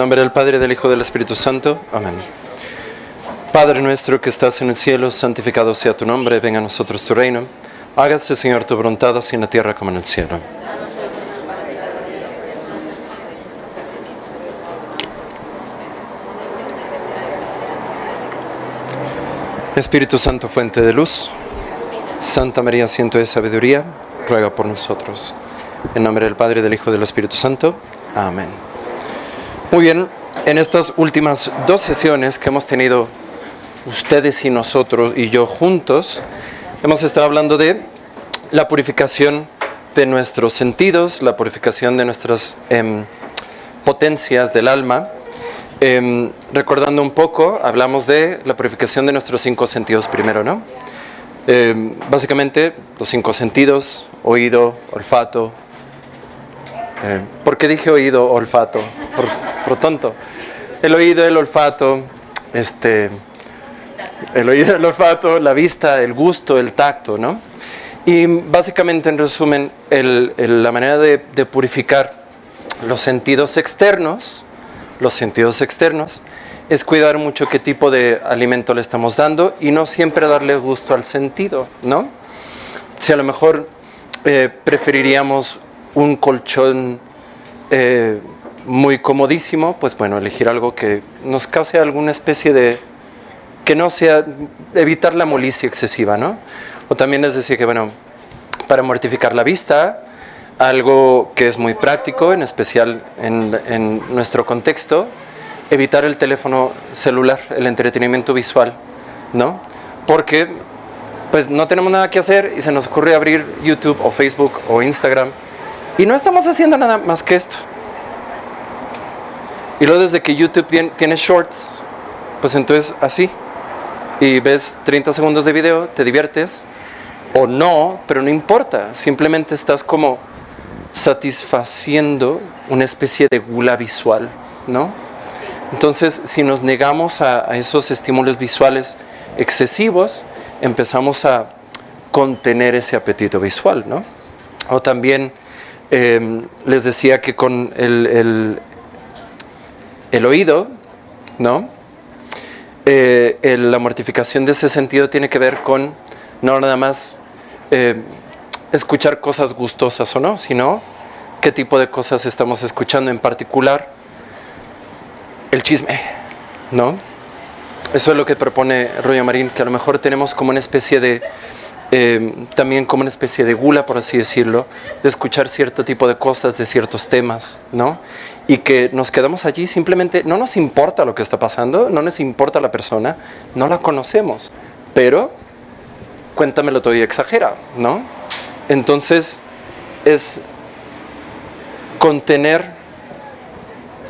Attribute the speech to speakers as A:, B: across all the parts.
A: nombre del Padre, del Hijo y del Espíritu Santo. Amén. Padre nuestro que estás en el cielo, santificado sea tu nombre, venga a nosotros tu reino. Hágase, Señor, tu voluntad, así en la tierra como en el cielo. Espíritu Santo, fuente de luz, Santa María, asiento de sabiduría, ruega por nosotros. En nombre del Padre, del Hijo y del Espíritu Santo. Amén. Muy bien, en estas últimas 2 sesiones que hemos tenido ustedes y nosotros y yo juntos, hemos estado hablando de la purificación de nuestros sentidos, la purificación de nuestras potencias del alma. Recordando un poco, hablamos de la purificación de nuestros 5 sentidos primero, ¿no? Básicamente, los 5 sentidos: oído, olfato. ¿Por qué dije oído, olfato? Por tonto. El oído, el olfato, la vista, el gusto, el tacto, ¿no? Y básicamente, en resumen, la manera de purificar los sentidos externos es cuidar mucho qué tipo de alimento le estamos dando y no siempre darle gusto al sentido, ¿no? Si a lo mejor preferiríamos un colchón muy comodísimo, pues bueno, elegir algo que nos cause alguna especie de, que no sea, evitar la molicie excesiva, ¿no? O también les decía que, bueno, para mortificar la vista, algo que es muy práctico, en especial en nuestro contexto, evitar el teléfono celular, el entretenimiento visual, ¿no? Porque pues no tenemos nada que hacer y se nos ocurre abrir YouTube o Facebook o Instagram y no estamos haciendo nada más que esto. Y luego, desde que YouTube tiene shorts, pues entonces así, y ves 30 segundos de video, te diviertes o no, pero no importa, simplemente estás como satisfaciendo una especie de gula visual, ¿no? Entonces, si nos negamos a esos estímulos visuales excesivos, empezamos a contener ese apetito visual, ¿no? O también les decía que con el oído, ¿no? La mortificación de ese sentido tiene que ver con no nada más escuchar cosas gustosas o no, sino qué tipo de cosas estamos escuchando, en particular el chisme, ¿no? Eso es lo que propone Roya Marín, que a lo mejor tenemos como una especie de, también como una especie de gula, por así decirlo, de escuchar cierto tipo de cosas, de ciertos temas, ¿no? Y que nos quedamos allí, simplemente no nos importa lo que está pasando, no nos importa la persona, no la conocemos, pero cuéntamelo todo y exagera, ¿no? Entonces, es contener,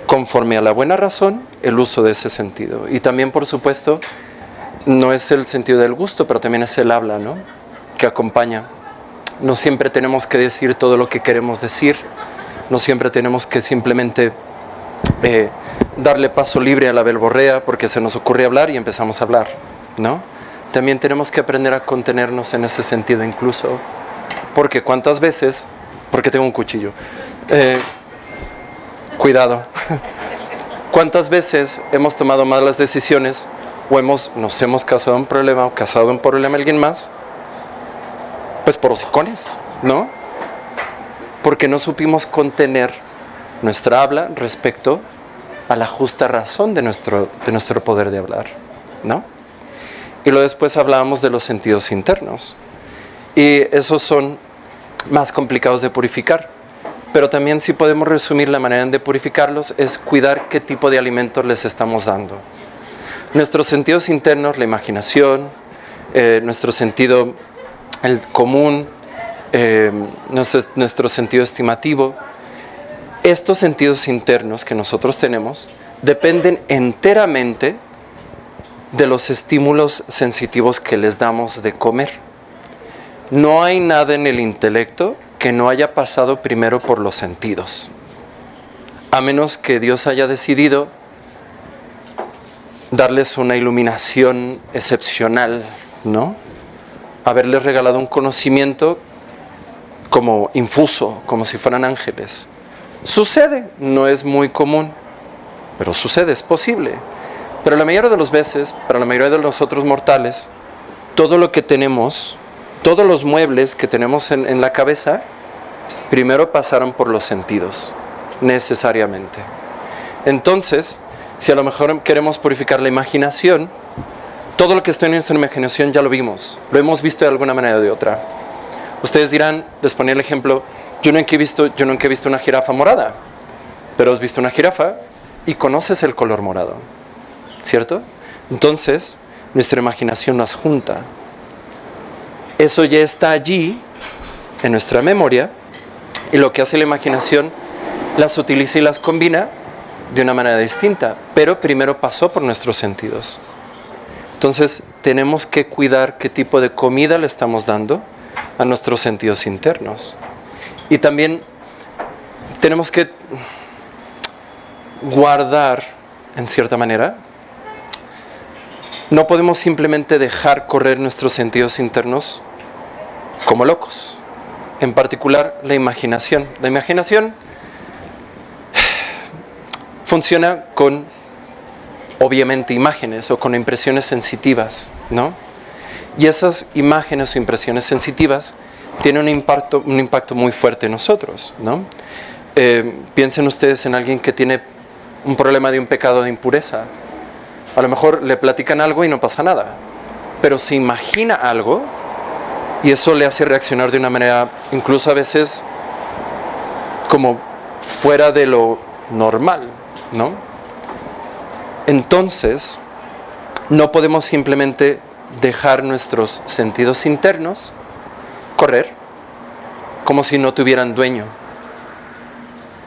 A: conforme a la buena razón, el uso de ese sentido. Y también, por supuesto, no es el sentido del gusto, pero también es el habla, ¿no? Que acompaña. No siempre tenemos que decir todo lo que queremos decir, no siempre tenemos que simplemente darle paso libre a la verborrea porque se nos ocurre hablar y empezamos a hablar, ¿no? También tenemos que aprender a contenernos en ese sentido incluso, porque cuántas veces, porque tengo un cuchillo, cuidado, cuántas veces hemos tomado malas decisiones o nos hemos causado un problema o causado un problema a alguien más, pues por hocicones, ¿no? Porque no supimos contener nuestra habla respecto a la justa razón de nuestro poder de hablar, ¿no? Y luego después hablábamos de los sentidos internos. Y esos son más complicados de purificar. Pero también, si podemos resumir la manera de purificarlos, es cuidar qué tipo de alimentos les estamos dando. Nuestros sentidos internos, la imaginación, nuestro sentido el común, nuestro sentido estimativo, estos sentidos internos que nosotros tenemos dependen enteramente de los estímulos sensitivos que les damos de comer. No hay nada en el intelecto que no haya pasado primero por los sentidos, a menos que Dios haya decidido darles una iluminación excepcional, ¿no? Haberles regalado un conocimiento como infuso, como si fueran ángeles. Sucede, no es muy común, pero sucede, es posible. Pero la mayoría de las veces, para la mayoría de nosotros mortales, todo lo que tenemos, todos los muebles que tenemos en la cabeza, primero pasaron por los sentidos, necesariamente. Entonces, si a lo mejor queremos purificar la imaginación, todo lo que está en nuestra imaginación ya lo vimos, lo hemos visto de alguna manera o de otra. Ustedes dirán, les ponía el ejemplo, yo nunca he visto una jirafa morada, pero has visto una jirafa y conoces el color morado, ¿cierto? Entonces, nuestra imaginación las junta. Eso ya está allí, en nuestra memoria, y lo que hace la imaginación, las utiliza y las combina de una manera distinta, pero primero pasó por nuestros sentidos. Entonces, tenemos que cuidar qué tipo de comida le estamos dando a nuestros sentidos internos. Y también tenemos que guardar, en cierta manera, no podemos simplemente dejar correr nuestros sentidos internos como locos. En particular, la imaginación. La imaginación funciona con, obviamente, imágenes o con impresiones sensitivas, ¿no? Y esas imágenes o impresiones sensitivas tienen un impacto muy fuerte en nosotros, ¿no? Piensen ustedes en alguien que tiene un problema de un pecado de impureza. A lo mejor le platican algo y no pasa nada, pero se imagina algo y eso le hace reaccionar de una manera, incluso a veces, como fuera de lo normal, ¿no? Entonces, no podemos simplemente dejar nuestros sentidos internos correr como si no tuvieran dueño.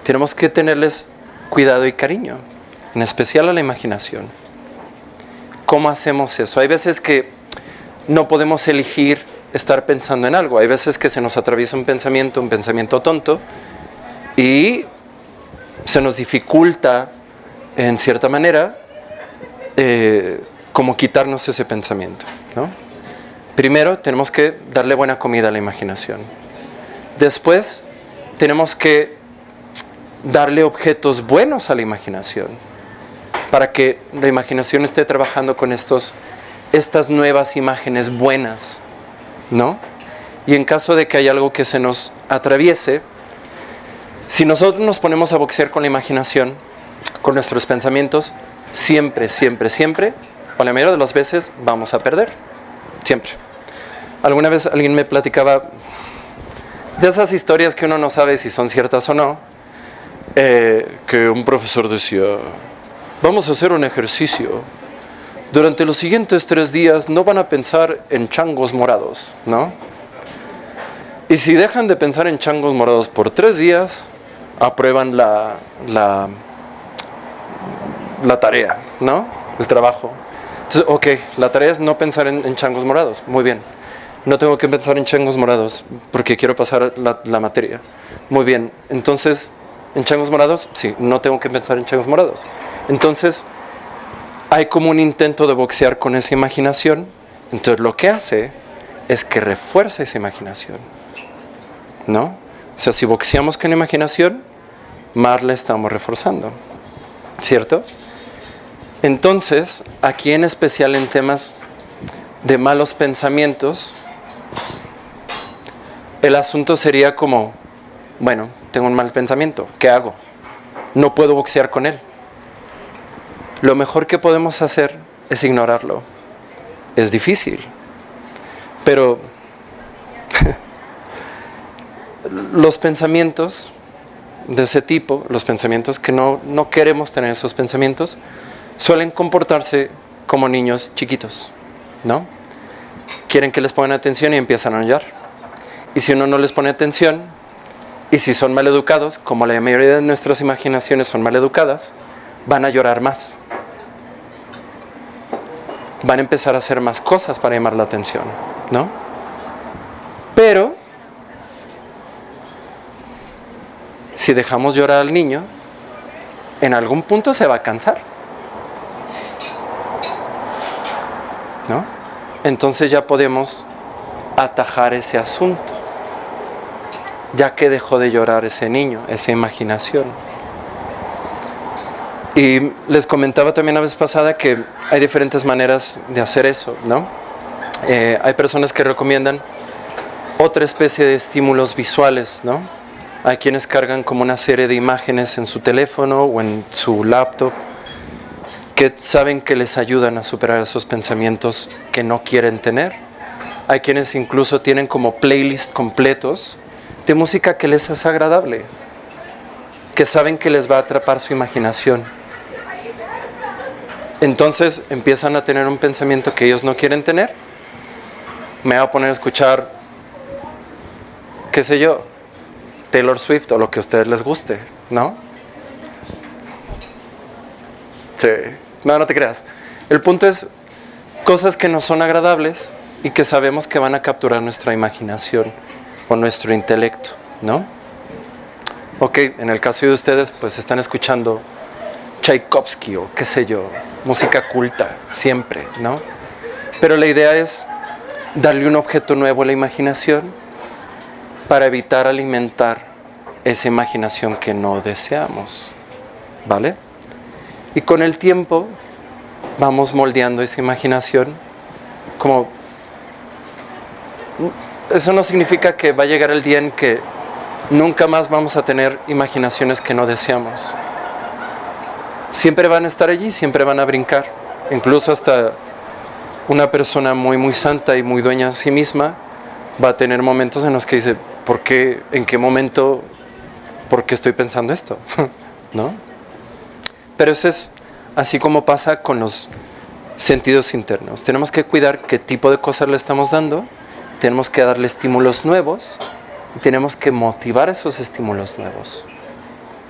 A: Tenemos que tenerles cuidado y cariño, en especial a la imaginación. ¿Cómo hacemos eso? Hay veces que no podemos elegir estar pensando en algo. Hay veces que se nos atraviesa un pensamiento tonto, y se nos dificulta, en cierta manera, como quitarnos ese pensamiento, ¿no? Primero, tenemos que darle buena comida a la imaginación. Después, tenemos que darle objetos buenos a la imaginación, para que la imaginación esté trabajando con estas nuevas imágenes buenas, ¿no? Y en caso de que haya algo que se nos atraviese, si nosotros nos ponemos a boxear con la imaginación, con nuestros pensamientos, siempre, o la mayoría de las veces, vamos a perder. Siempre. Alguna vez alguien me platicaba de esas historias que uno no sabe si son ciertas o no, que un profesor decía: vamos a hacer un ejercicio. Durante los siguientes 3 días no van a pensar en changos morados, ¿no? Y si dejan de pensar en changos morados por 3 días, aprueban la tarea, ¿no? El trabajo. Entonces, ok, la tarea es no pensar en changos morados. Muy bien. No tengo que pensar en changos morados porque quiero pasar la materia. Muy bien. Entonces, ¿en changos morados? Sí, no tengo que pensar en changos morados. Entonces, hay como un intento de boxear con esa imaginación. Entonces, lo que hace es que refuerza esa imaginación, ¿no? O sea, si boxeamos con la imaginación, más la estamos reforzando, ¿cierto? Entonces, aquí en especial en temas de malos pensamientos, el asunto sería como, bueno, tengo un mal pensamiento, ¿qué hago? No puedo boxear con él. Lo mejor que podemos hacer es ignorarlo. Es difícil, pero los pensamientos de ese tipo, los pensamientos que no queremos tener, esos pensamientos, suelen comportarse como niños chiquitos, ¿no? Quieren que les pongan atención y empiezan a llorar. Y si uno no les pone atención, y si son maleducados, como la mayoría de nuestras imaginaciones son maleducadas, van a llorar más. Van a empezar a hacer más cosas para llamar la atención, ¿no? Pero si dejamos llorar al niño, en algún punto se va a cansar, ¿no? Entonces ya podemos atajar ese asunto, ya que dejó de llorar ese niño, esa imaginación. Y les comentaba también la vez pasada que hay diferentes maneras de hacer eso, ¿no? Hay personas que recomiendan otra especie de estímulos visuales, ¿no? Hay quienes cargan como una serie de imágenes en su teléfono o en su laptop que saben que les ayudan a superar esos pensamientos que no quieren tener. Hay quienes incluso tienen como playlists completos de música que les es agradable, que saben que les va a atrapar su imaginación. Entonces empiezan a tener un pensamiento que ellos no quieren tener. Me voy a poner a escuchar, qué sé yo, Taylor Swift o lo que a ustedes les guste, ¿no? Sí. No te creas. El punto es cosas que no son agradables y que sabemos que van a capturar nuestra imaginación o nuestro intelecto, ¿no? Ok, en el caso de ustedes, pues están escuchando Tchaikovsky o qué sé yo, música culta, siempre, ¿no? Pero la idea es darle un objeto nuevo a la imaginación para evitar alimentar esa imaginación que no deseamos, ¿vale? Y con el tiempo vamos moldeando esa imaginación como... Eso no significa que va a llegar el día en que nunca más vamos a tener imaginaciones que no deseamos. Siempre van a estar allí, siempre van a brincar. Incluso hasta una persona muy santa y muy dueña de sí misma va a tener momentos en los que dice, ¿por qué? ¿En qué momento? ¿Por qué estoy pensando esto? ¿No? Pero eso es así como pasa con los sentidos internos. Tenemos que cuidar qué tipo de cosas le estamos dando, tenemos que darle estímulos nuevos y tenemos que motivar esos estímulos nuevos.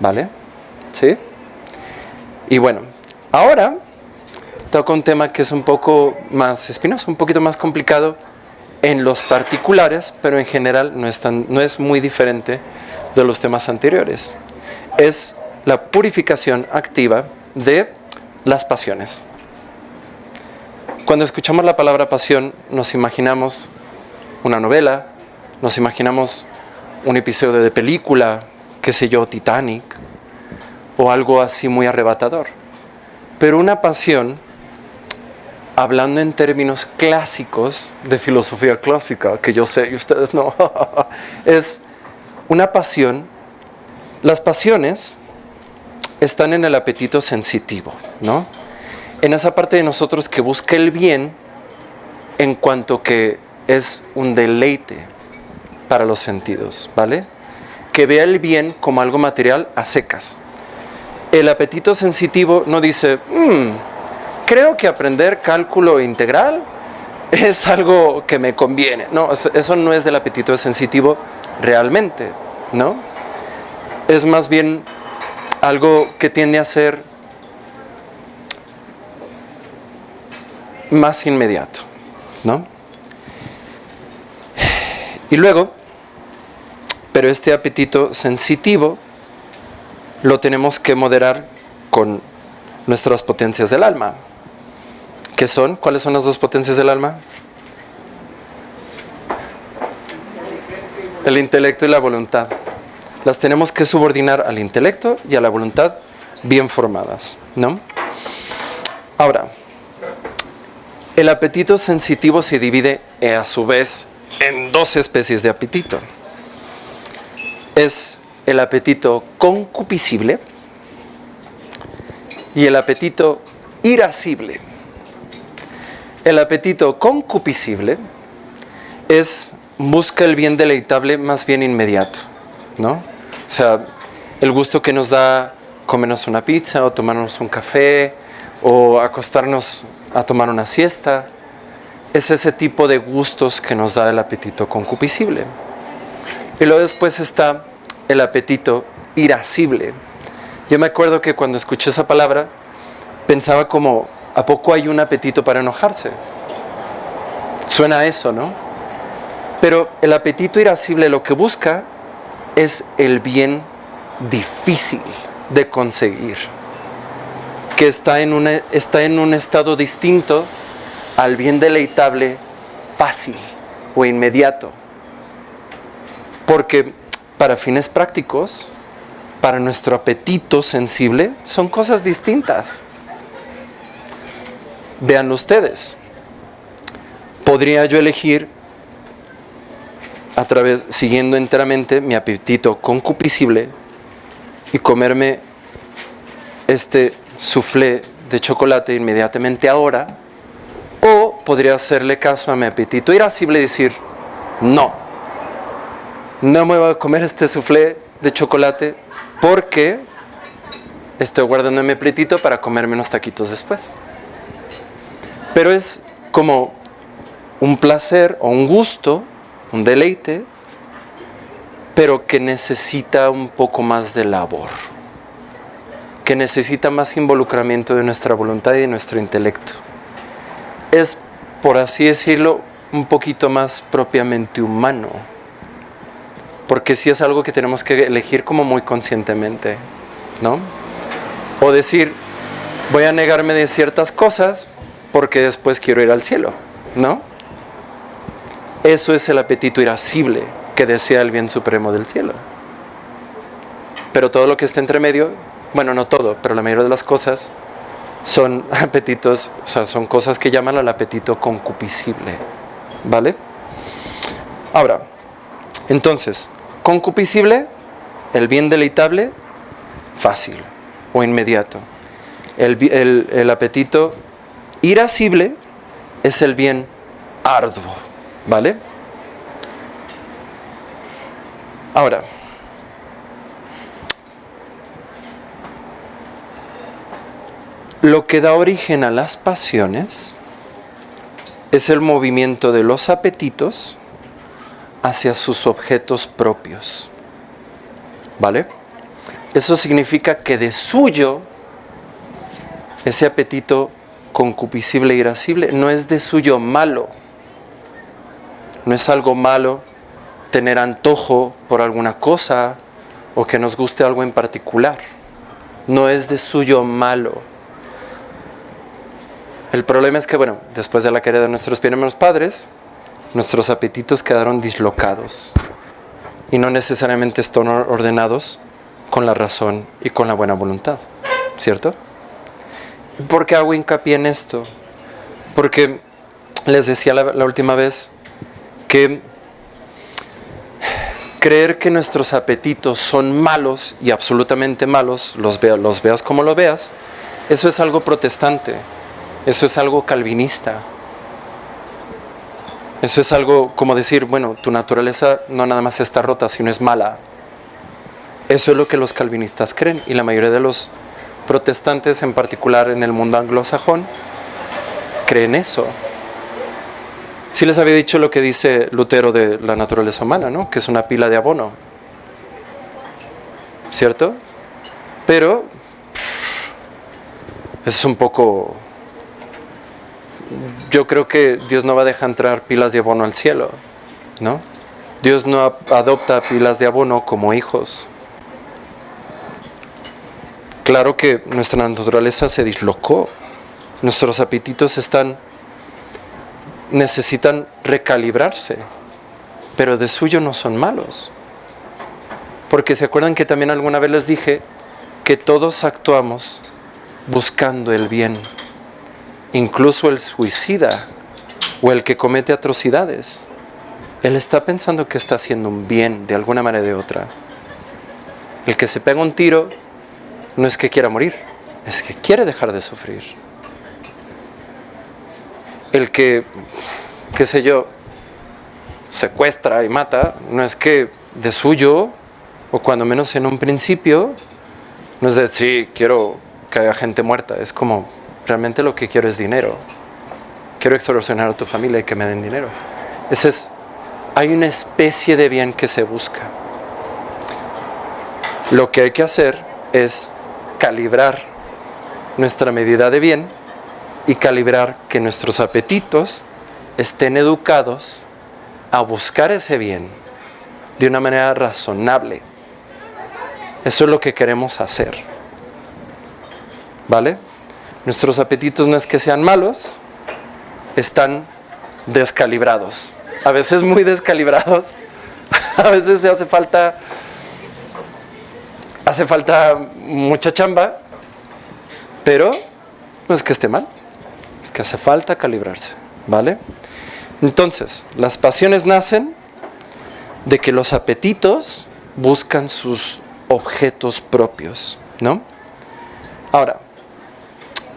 A: ¿Vale? ¿Sí? Y bueno, ahora toca un tema que es un poco más espinoso, un poquito más complicado en los particulares, pero en general no es muy diferente de los temas anteriores. Es la purificación activa de las pasiones. Cuando escuchamos la palabra pasión, nos imaginamos una novela, nos imaginamos un episodio de película, qué sé yo, Titanic, o algo así muy arrebatador. Pero una pasión, hablando en términos clásicos, de filosofía clásica, que yo sé y ustedes no, es una pasión. Las pasiones están en el apetito sensitivo, ¿no? En esa parte de nosotros que busca el bien en cuanto que es un deleite para los sentidos, ¿vale? Que vea el bien como algo material a secas. El apetito sensitivo no dice, creo que aprender cálculo integral es algo que me conviene. No, eso no es del apetito sensitivo realmente, ¿no? Es más bien algo que tiende a ser más inmediato, ¿no? Y luego, pero este apetito sensitivo lo tenemos que moderar con nuestras potencias del alma. ¿Qué son? ¿Cuáles son las dos potencias del alma? El intelecto y la voluntad. Las tenemos que subordinar al intelecto y a la voluntad bien formadas, ¿no? Ahora, el apetito sensitivo se divide a su vez en dos especies de apetito. Es el apetito concupiscible y el apetito irascible. El apetito concupiscible busca el bien deleitable más bien inmediato, ¿no? O sea, el gusto que nos da comernos una pizza o tomarnos un café o acostarnos a tomar una siesta, es ese tipo de gustos que nos da el apetito concupiscible. Y luego después está el apetito irascible. Yo me acuerdo que cuando escuché esa palabra pensaba como, ¿a poco hay un apetito para enojarse? Suena a eso, ¿no? Pero el apetito irascible lo que busca es el bien difícil de conseguir, que está en un estado distinto al bien deleitable fácil o inmediato. Porque para fines prácticos, para nuestro apetito sensible son cosas distintas. Vean ustedes, podría yo elegir siguiendo enteramente mi apetito concupiscible y comerme este soufflé de chocolate inmediatamente ahora, o podría hacerle caso a mi apetito irascible y decir, no me voy a comer este soufflé de chocolate porque estoy guardando mi apetito para comerme unos taquitos después. Pero es como un placer o un gusto, un deleite, pero que necesita un poco más de labor, que necesita más involucramiento de nuestra voluntad y de nuestro intelecto. Es, por así decirlo, un poquito más propiamente humano, porque sí es algo que tenemos que elegir como muy conscientemente, ¿no? O decir, voy a negarme de ciertas cosas porque después quiero ir al cielo, ¿no? Eso es el apetito irascible que desea el bien supremo del cielo. Pero todo lo que está entre medio, bueno, no todo, pero la mayoría de las cosas son apetitos, o sea, son cosas que llaman al apetito concupiscible, ¿vale? Ahora, entonces, concupiscible, el bien deleitable, fácil o inmediato. El apetito irascible es el bien arduo, ¿vale? Ahora, lo que da origen a las pasiones es el movimiento de los apetitos hacia sus objetos propios, ¿vale? Eso significa que de suyo, ese apetito concupiscible e irascible no es de suyo malo. No es algo malo tener antojo por alguna cosa o que nos guste algo en particular. No es de suyo malo. El problema es que, bueno, después de la caída de nuestros primeros padres, nuestros apetitos quedaron dislocados y no necesariamente están ordenados con la razón y con la buena voluntad, ¿cierto? ¿Por qué hago hincapié en esto? Porque les decía la última vez que creer que nuestros apetitos son malos y absolutamente malos, los veas como lo veas, eso es algo protestante, eso es algo calvinista. Eso es algo como decir, bueno, tu naturaleza no nada más está rota, sino es mala. Eso es lo que los calvinistas creen, y la mayoría de los protestantes, en particular en el mundo anglosajón, creen eso. Sí les había dicho lo que dice Lutero de la naturaleza humana, ¿no? Que es una pila de abono, ¿cierto? Pero es un poco... Yo creo que Dios no va a dejar entrar pilas de abono al cielo, ¿no? Dios no adopta pilas de abono como hijos. Claro que nuestra naturaleza se dislocó. Nuestros apetitos necesitan recalibrarse, pero de suyo no son malos. Porque se acuerdan que también alguna vez les dije que todos actuamos buscando el bien. Incluso el suicida o el que comete atrocidades, él está pensando que está haciendo un bien de alguna manera o de otra. El que se pega un tiro no es que quiera morir, es que quiere dejar de sufrir. El que, qué sé yo, secuestra y mata, no es que de suyo, o cuando menos en un principio, no es de, sí, quiero que haya gente muerta, es como, realmente lo que quiero es dinero. Quiero extorsionar a tu familia y que me den dinero. Hay una especie de bien que se busca. Lo que hay que hacer es calibrar nuestra medida de bien y calibrar que nuestros apetitos estén educados a buscar ese bien de una manera razonable. Eso es lo que queremos hacer, ¿vale? Nuestros apetitos no es que sean malos, están descalibrados. A veces muy descalibrados, a veces se hace falta hace falta mucha chamba, pero no es que esté mal, es que hace falta calibrarse, ¿vale? Entonces, las pasiones nacen de que los apetitos buscan sus objetos propios, ¿no? Ahora,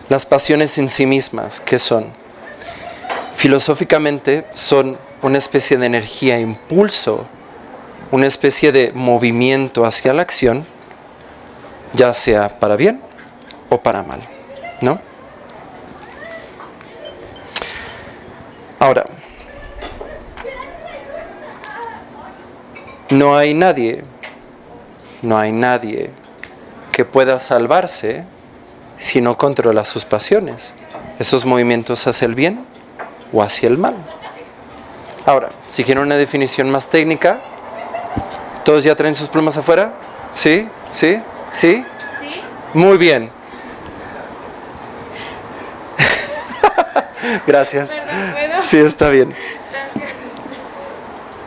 A: las pasiones en sí mismas, ¿qué son? Filosóficamente son una especie de energía, impulso, una especie de movimiento hacia la acción, ya sea para bien o para mal, ¿no? Ahora, no hay nadie que pueda salvarse si no controla sus pasiones, esos movimientos hacia el bien o hacia el mal. Ahora, si quieren una definición más técnica, ¿todos ya traen sus plumas afuera? ¿Sí? ¿Sí? ¿Sí?
B: ¿Sí?
A: Muy bien. Gracias.
B: Perdón, ¿puedo?
A: Sí, está bien.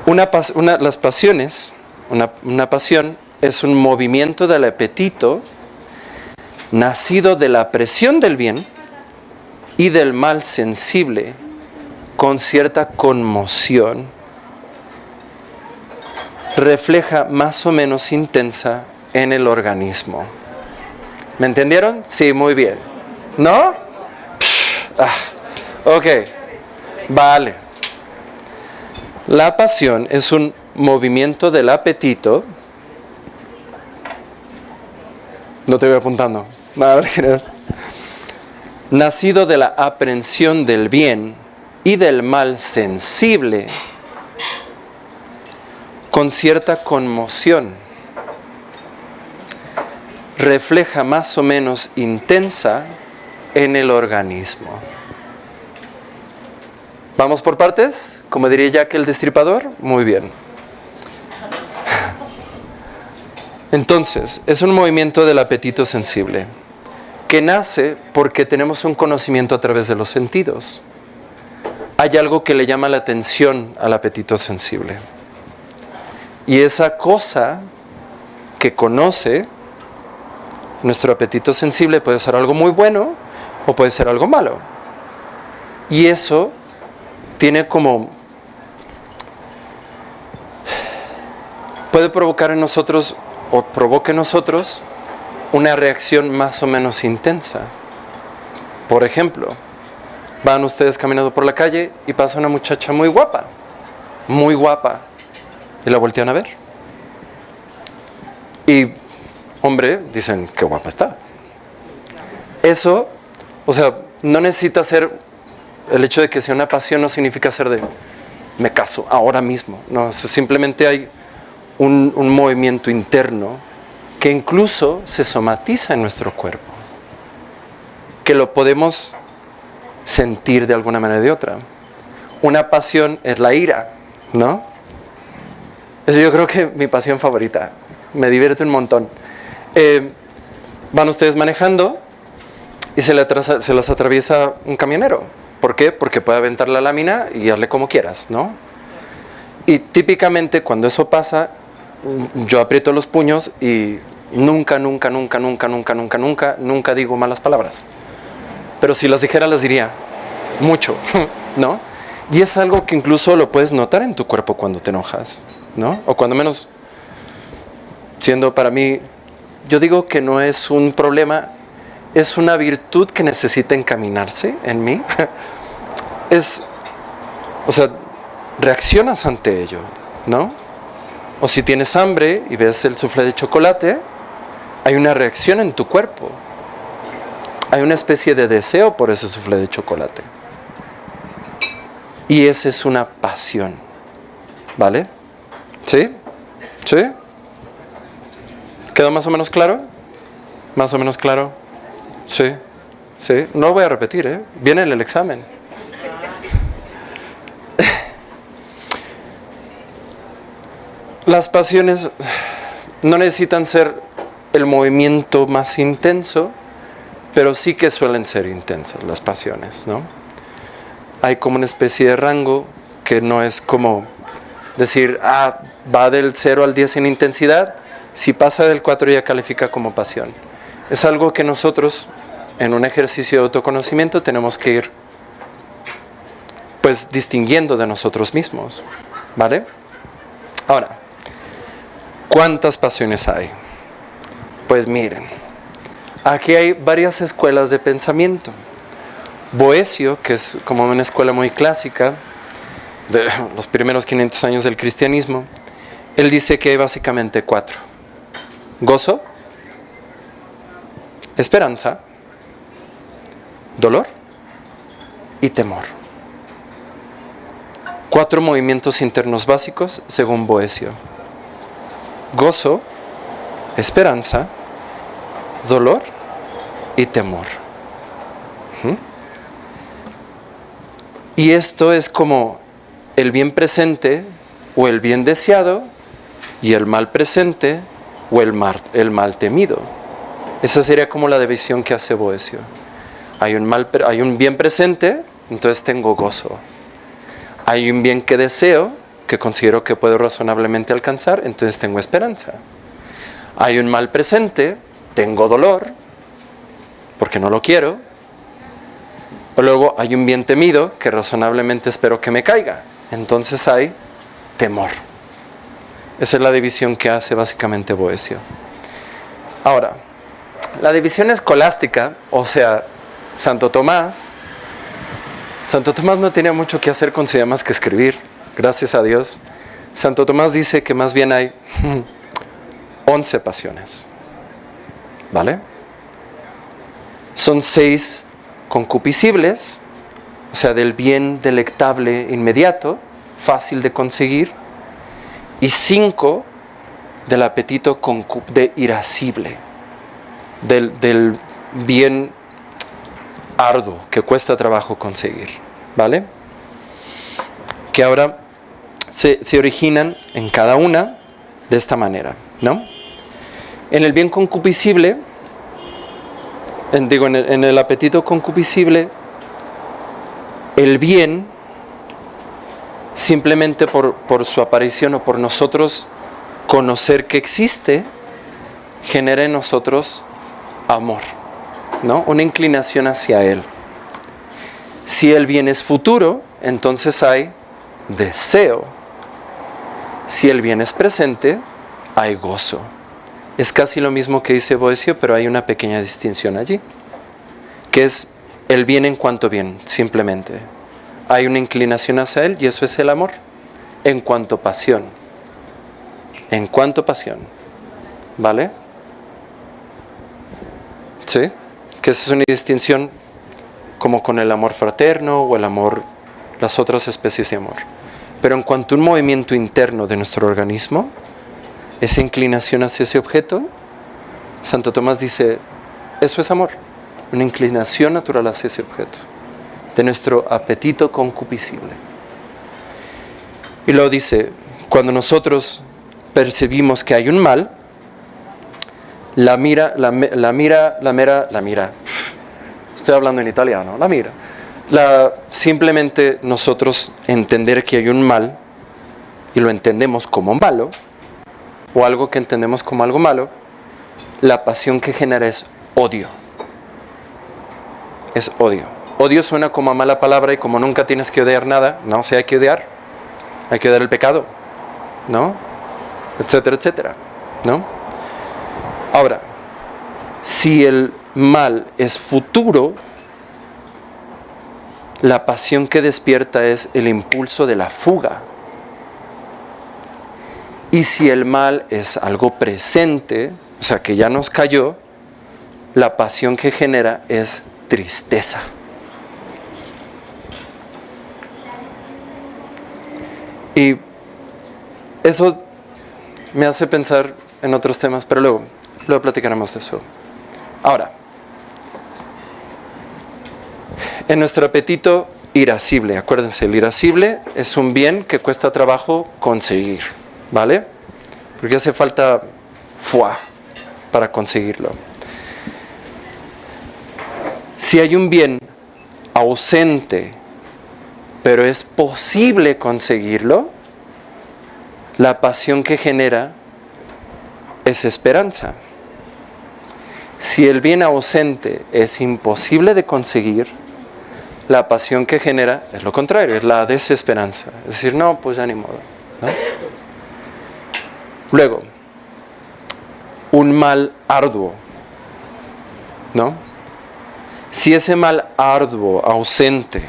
B: Gracias.
A: Las pasiones, una pasión es un movimiento del apetito nacido de la presión del bien y del mal sensible con cierta conmoción. Refleja más o menos intensa en el organismo. ¿Me entendieron? Sí, muy bien. ¿No? Ok, vale. La pasión es un movimiento del apetito. No te voy apuntando. A ver quién es. Nacido de la aprehensión del bien y del mal sensible, con cierta conmoción. Refleja más o menos intensa en el organismo. ¿Vamos por partes? Como diría Jack el Destripador. Muy bien. Entonces, es un movimiento del apetito sensible que nace porque tenemos un conocimiento a través de los sentidos. Hay algo que le llama la atención al apetito sensible. Y esa cosa que conoce, nuestro apetito sensible puede ser algo muy bueno o puede ser algo malo. Y eso tiene como... puede provocar en nosotros o provoca en nosotros una reacción más o menos intensa. Por ejemplo, van ustedes caminando por la calle y pasa una muchacha muy guapa, y la voltean a ver. Y, hombre, dicen, qué guapa está. Eso, o sea, no necesita ser, el hecho de que sea una pasión no significa ser de, me caso ahora mismo. No, simplemente hay un movimiento interno que incluso se somatiza en nuestro cuerpo, que lo podemos sentir de alguna manera o de otra. Una pasión es la ira, ¿no? Eso yo creo que es mi pasión favorita. Me divierte un montón. Van ustedes manejando y se les atraviesa un camionero. ¿Por qué? Porque puede aventar la lámina y darle como quieras, ¿no? Y típicamente cuando eso pasa, yo aprieto los puños y nunca digo malas palabras. Pero si las dijera, las diría mucho, ¿no? Y es algo que incluso lo puedes notar en tu cuerpo cuando te enojas, ¿no? O cuando menos, siendo para mí, yo digo que no es un problema, es una virtud que necesita encaminarse en mí. O sea, reaccionas ante ello, ¿no? O si tienes hambre y ves el soufflé de chocolate, hay una reacción en tu cuerpo. Hay una especie de deseo por ese soufflé de chocolate. Y esa es una pasión, ¿vale? ¿Sí? ¿Sí? ¿Quedó más o menos claro? ¿Más o menos claro? Sí. ¿Sí? No lo voy a repetir, ¿eh? Viene en el examen. Las pasiones no necesitan ser el movimiento más intenso, pero sí que suelen ser intensas las pasiones, ¿no? Hay como una especie de rango que no es como decir, va del 0 al 10 en intensidad, Si pasa del 4 ya califica como pasión. Es algo que nosotros, en un ejercicio de autoconocimiento, tenemos que ir pues distinguiendo de nosotros mismos, ¿vale? Ahora, ¿cuántas pasiones hay? Pues miren, aquí hay varias escuelas de pensamiento. Boecio, que es como una escuela muy clásica, de los primeros 500 años del cristianismo, él dice que hay básicamente 4. Gozo, esperanza, dolor y temor. 4 movimientos internos básicos según Boecio. Gozo, esperanza, dolor y temor. Y esto es como el bien presente o el bien deseado y el mal presente o el mal temido. Esa sería como la división que hace Boecio. Hay un bien presente, entonces tengo gozo. Hay un bien que deseo, que considero que puedo razonablemente alcanzar, entonces tengo esperanza. Hay un mal presente, tengo dolor, porque no lo quiero. O luego hay un bien temido, que razonablemente espero que me caiga. Entonces hay temor. Esa es la división que hace básicamente Boecio. Ahora, la división escolástica, o sea, Santo Tomás no tenía mucho que hacer con su vida más que escribir, gracias a Dios. Santo Tomás dice que más bien hay 11 pasiones, ¿vale? Son 6 concupiscibles, o sea, del bien delectable inmediato, fácil de conseguir, y 5 del apetito irascible, del bien arduo, que cuesta trabajo conseguir, ¿vale? Que ahora se originan en cada una de esta manera, ¿no? En el bien concupiscible, en el apetito concupiscible, el bien, simplemente por su aparición o por nosotros conocer que existe, genera en nosotros amor, ¿no? Una inclinación hacia él. Si el bien es futuro, entonces hay deseo. Si el bien es presente, hay gozo. Es casi lo mismo que dice Boecio, pero hay una pequeña distinción allí, que es el bien en cuanto bien, simplemente. Hay una inclinación hacia él y eso es el amor, en cuanto pasión. En cuanto pasión, ¿vale? ¿Sí? Que esa es una distinción como con el amor fraterno o el amor, las otras especies de amor. Pero en cuanto a un movimiento interno de nuestro organismo, esa inclinación hacia ese objeto, Santo Tomás dice, eso es amor, una inclinación natural hacia ese objeto, de nuestro apetito concupiscible. Y luego dice, cuando nosotros percibimos que hay un mal, estoy hablando en italiano, simplemente nosotros entender que hay un mal y lo entendemos como malo, o algo que entendemos como algo malo, la pasión que genera es odio. Es odio. Odio suena como a mala palabra y como nunca tienes que odiar nada, no, hay que odiar el pecado, ¿no? Etcétera, etcétera, ¿no? Ahora, si el mal es futuro, la pasión que despierta es el impulso de la fuga. Y si el mal es algo presente, o sea, que ya nos cayó, la pasión que genera es tristeza. Y eso me hace pensar en otros temas, pero luego platicaremos de eso. Ahora, en nuestro apetito irascible, acuérdense, el irascible es un bien que cuesta trabajo conseguir, ¿vale? Porque hace falta fuá para conseguirlo. Si hay un bien ausente, pero es posible conseguirlo, la pasión que genera es esperanza. Si el bien ausente es imposible de conseguir, la pasión que genera es lo contrario, es la desesperanza. Es decir, no, pues ya ni modo, ¿no? Luego, un mal arduo, ¿no? Si ese mal arduo, ausente,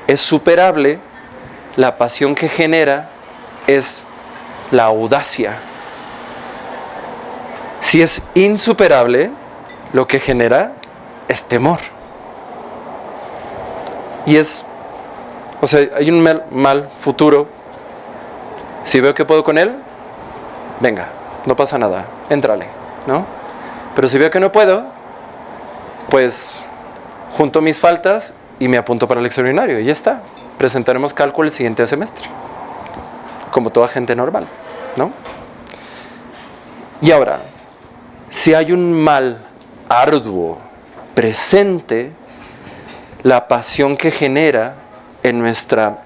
A: es superable, la pasión que genera es la audacia. Si es insuperable, lo que genera es temor. Y hay un mal futuro. Si veo que puedo con él, venga, no pasa nada, éntrale, ¿no? Pero si veo que no puedo, pues junto mis faltas y me apunto para el extraordinario y ya está. Presentaremos cálculo el siguiente semestre, como toda gente normal, ¿no? Y ahora, si hay un mal arduo presente, la pasión que genera en nuestro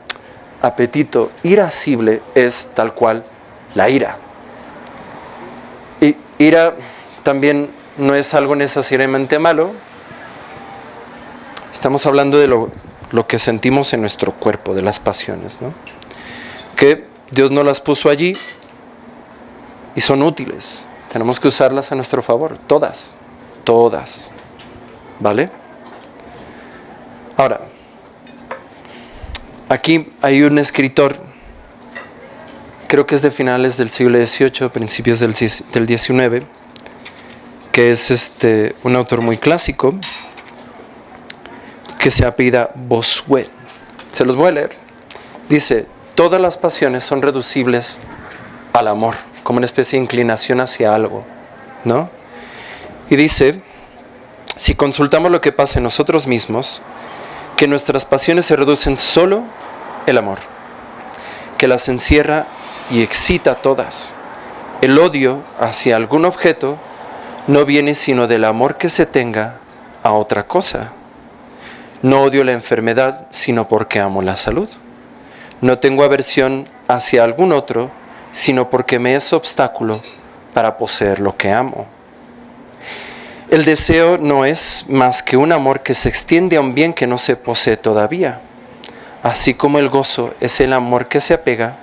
A: apetito irascible es tal cual la ira. Y ira también no es algo necesariamente malo. Estamos hablando de lo que sentimos en nuestro cuerpo, de las pasiones, ¿no? Que Dios nos las puso allí y son útiles. Tenemos que usarlas a nuestro favor, todas, ¿vale? Ahora, aquí hay un escritor, creo que es de finales del siglo XVIII, principios del XIX, que es un autor muy clásico, que se apellida Bossuet. Se los voy a leer. Dice, todas las pasiones son reducibles al amor, como una especie de inclinación hacia algo, ¿no? Y dice, si consultamos lo que pasa en nosotros mismos, que nuestras pasiones se reducen solo el amor, que las encierra y excita todas. El odio hacia algún objeto no viene sino del amor que se tenga a otra cosa. No odio la enfermedad, sino porque amo la salud. No tengo aversión hacia algún otro, sino porque me es obstáculo para poseer lo que amo. El deseo no es más que un amor que se extiende a un bien que no se posee todavía, así como el gozo es el amor que se apega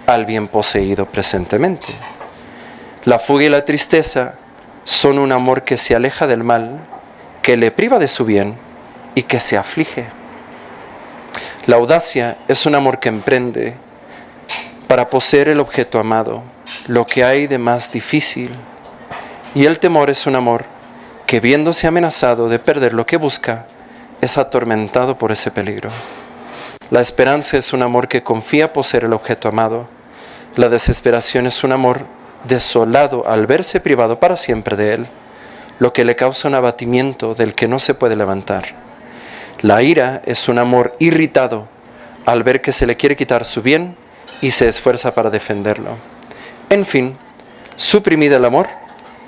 A: al bien poseído presentemente. La fuga y la tristeza son un amor que se aleja del mal, que le priva de su bien y que se aflige. La audacia es un amor que emprende para poseer el objeto amado, lo que hay de más difícil. Y el temor es un amor que, viéndose amenazado de perder lo que busca, es atormentado por ese peligro. La esperanza es un amor que confía poseer el objeto amado. La desesperación es un amor desolado al verse privado para siempre de él, lo que le causa un abatimiento del que no se puede levantar. La ira es un amor irritado al ver que se le quiere quitar su bien y se esfuerza para defenderlo. En fin, suprimid el amor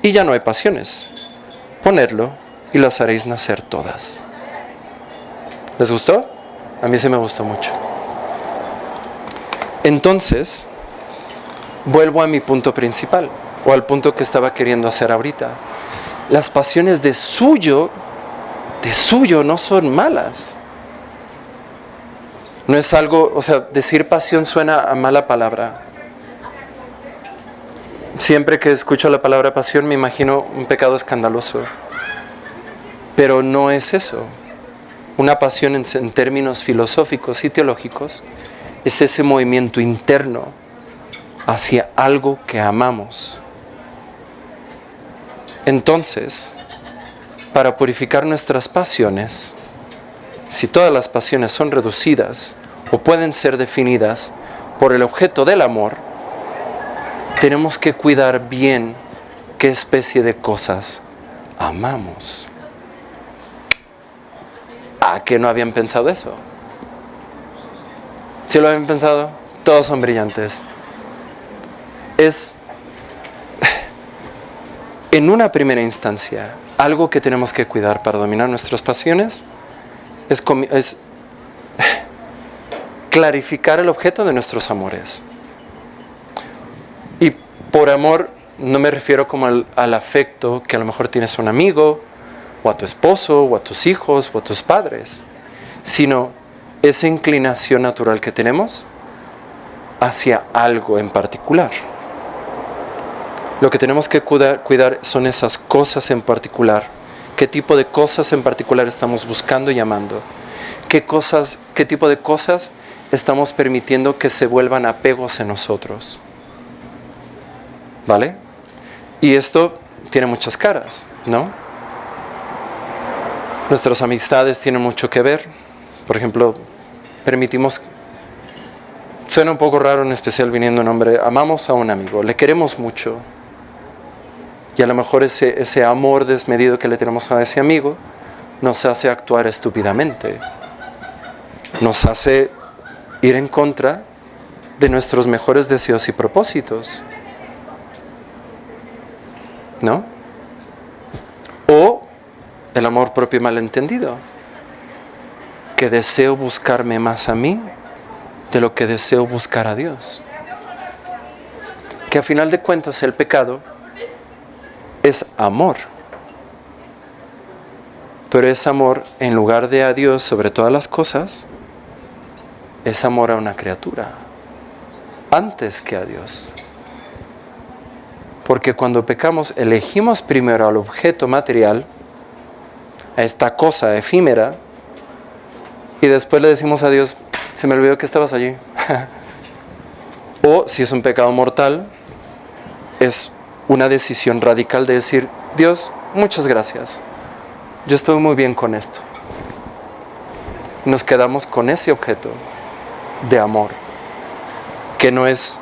A: y ya no hay pasiones. Ponedlo y las haréis nacer todas. ¿Les gustó? A mí sí me gustó mucho. Entonces, vuelvo a mi punto principal, o al punto que estaba queriendo hacer ahorita. Las pasiones de suyo no son malas. No es algo, decir pasión suena a mala palabra. Siempre que escucho la palabra pasión me imagino un pecado escandaloso. Pero no es eso. Una pasión en términos filosóficos y teológicos es ese movimiento interno hacia algo que amamos. Entonces, para purificar nuestras pasiones, si todas las pasiones son reducidas o pueden ser definidas por el objeto del amor, tenemos que cuidar bien qué especie de cosas amamos. ¿A qué no habían pensado eso? ¿Sí lo habían pensado? Todos son brillantes. En una primera instancia, algo que tenemos que cuidar para dominar nuestras pasiones es clarificar el objeto de nuestros amores. Y por amor no me refiero como al afecto que a lo mejor tienes a un amigo, o a tu esposo, o a tus hijos, o a tus padres, sino esa inclinación natural que tenemos hacia algo en particular. Lo que tenemos que cuidar son esas cosas en particular. ¿Qué tipo de cosas en particular estamos buscando y amando? ¿Qué tipo de cosas estamos permitiendo que se vuelvan apegos en nosotros? ¿Vale? Y esto tiene muchas caras, ¿no? Nuestras amistades tienen mucho que ver. Por ejemplo, suena un poco raro, en especial viniendo un hombre, amamos a un amigo, le queremos mucho. Y a lo mejor ese amor desmedido que le tenemos a ese amigo nos hace actuar estúpidamente. Nos hace ir en contra de nuestros mejores deseos y propósitos. ¿No? O el amor propio malentendido. Que deseo buscarme más a mí de lo que deseo buscar a Dios. Que a final de cuentas el pecado es amor. Pero es amor en lugar de a Dios sobre todas las cosas, es amor a una criatura, antes que a Dios. Porque cuando pecamos, elegimos primero al objeto material, a esta cosa efímera, y después le decimos a Dios, se me olvidó que estabas allí. O si es un pecado mortal, es una decisión radical de decir, Dios, muchas gracias, yo estoy muy bien con esto. Nos quedamos con ese objeto de amor, que no es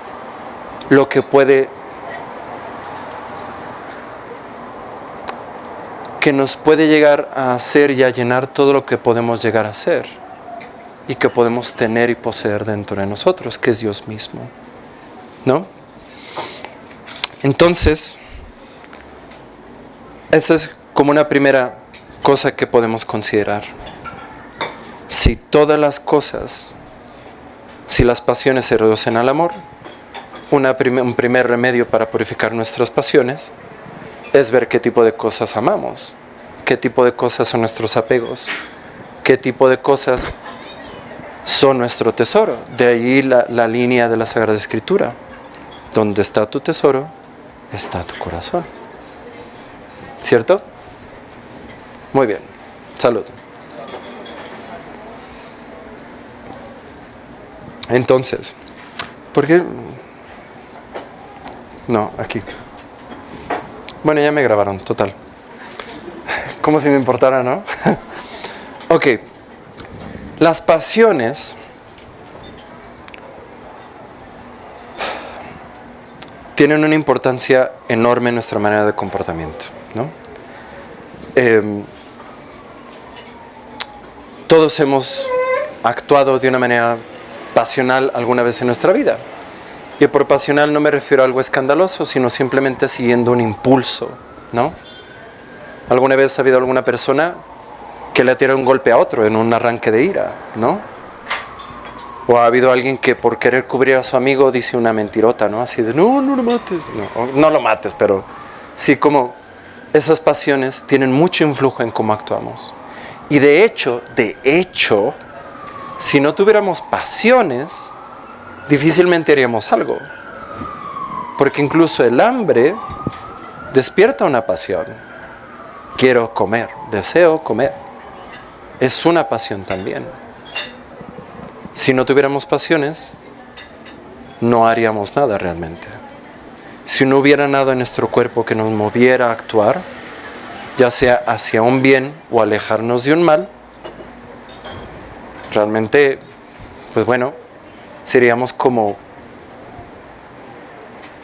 A: lo que nos puede llegar a hacer y a llenar todo lo que podemos llegar a ser y que podemos tener y poseer dentro de nosotros, que es Dios mismo, ¿no? Entonces, esa es como una primera cosa que podemos considerar. Si todas las cosas, si las pasiones se reducen al amor, un primer remedio para purificar nuestras pasiones es ver qué tipo de cosas amamos, qué tipo de cosas son nuestros apegos, qué tipo de cosas son nuestro tesoro. De ahí la línea de la Sagrada Escritura. Donde está tu tesoro, está tu corazón. ¿Cierto? Muy bien. Salud. Entonces, ¿por qué? No, aquí. Bueno, ya me grabaron, total. Como si me importara, ¿no? Ok. Las pasiones tienen una importancia enorme en nuestra manera de comportamiento, ¿no? Todos hemos actuado de una manera pasional alguna vez en nuestra vida. Y por pasional no me refiero a algo escandaloso, sino simplemente siguiendo un impulso, ¿no? ¿Alguna vez ha habido alguna persona que le ha tirado un golpe a otro en un arranque de ira, ¿no? O ha habido alguien que por querer cubrir a su amigo dice una mentirota, ¿no? Así de, no lo mates. No lo mates, pero sí, como esas pasiones tienen mucho influjo en cómo actuamos. Y de hecho, si no tuviéramos pasiones, difícilmente haríamos algo. Porque incluso el hambre despierta una pasión. Quiero comer, deseo comer. Es una pasión también. Si no tuviéramos pasiones, no haríamos nada realmente. Si no hubiera nada en nuestro cuerpo que nos moviera a actuar, ya sea hacia un bien o alejarnos de un mal, realmente, pues bueno, seríamos como,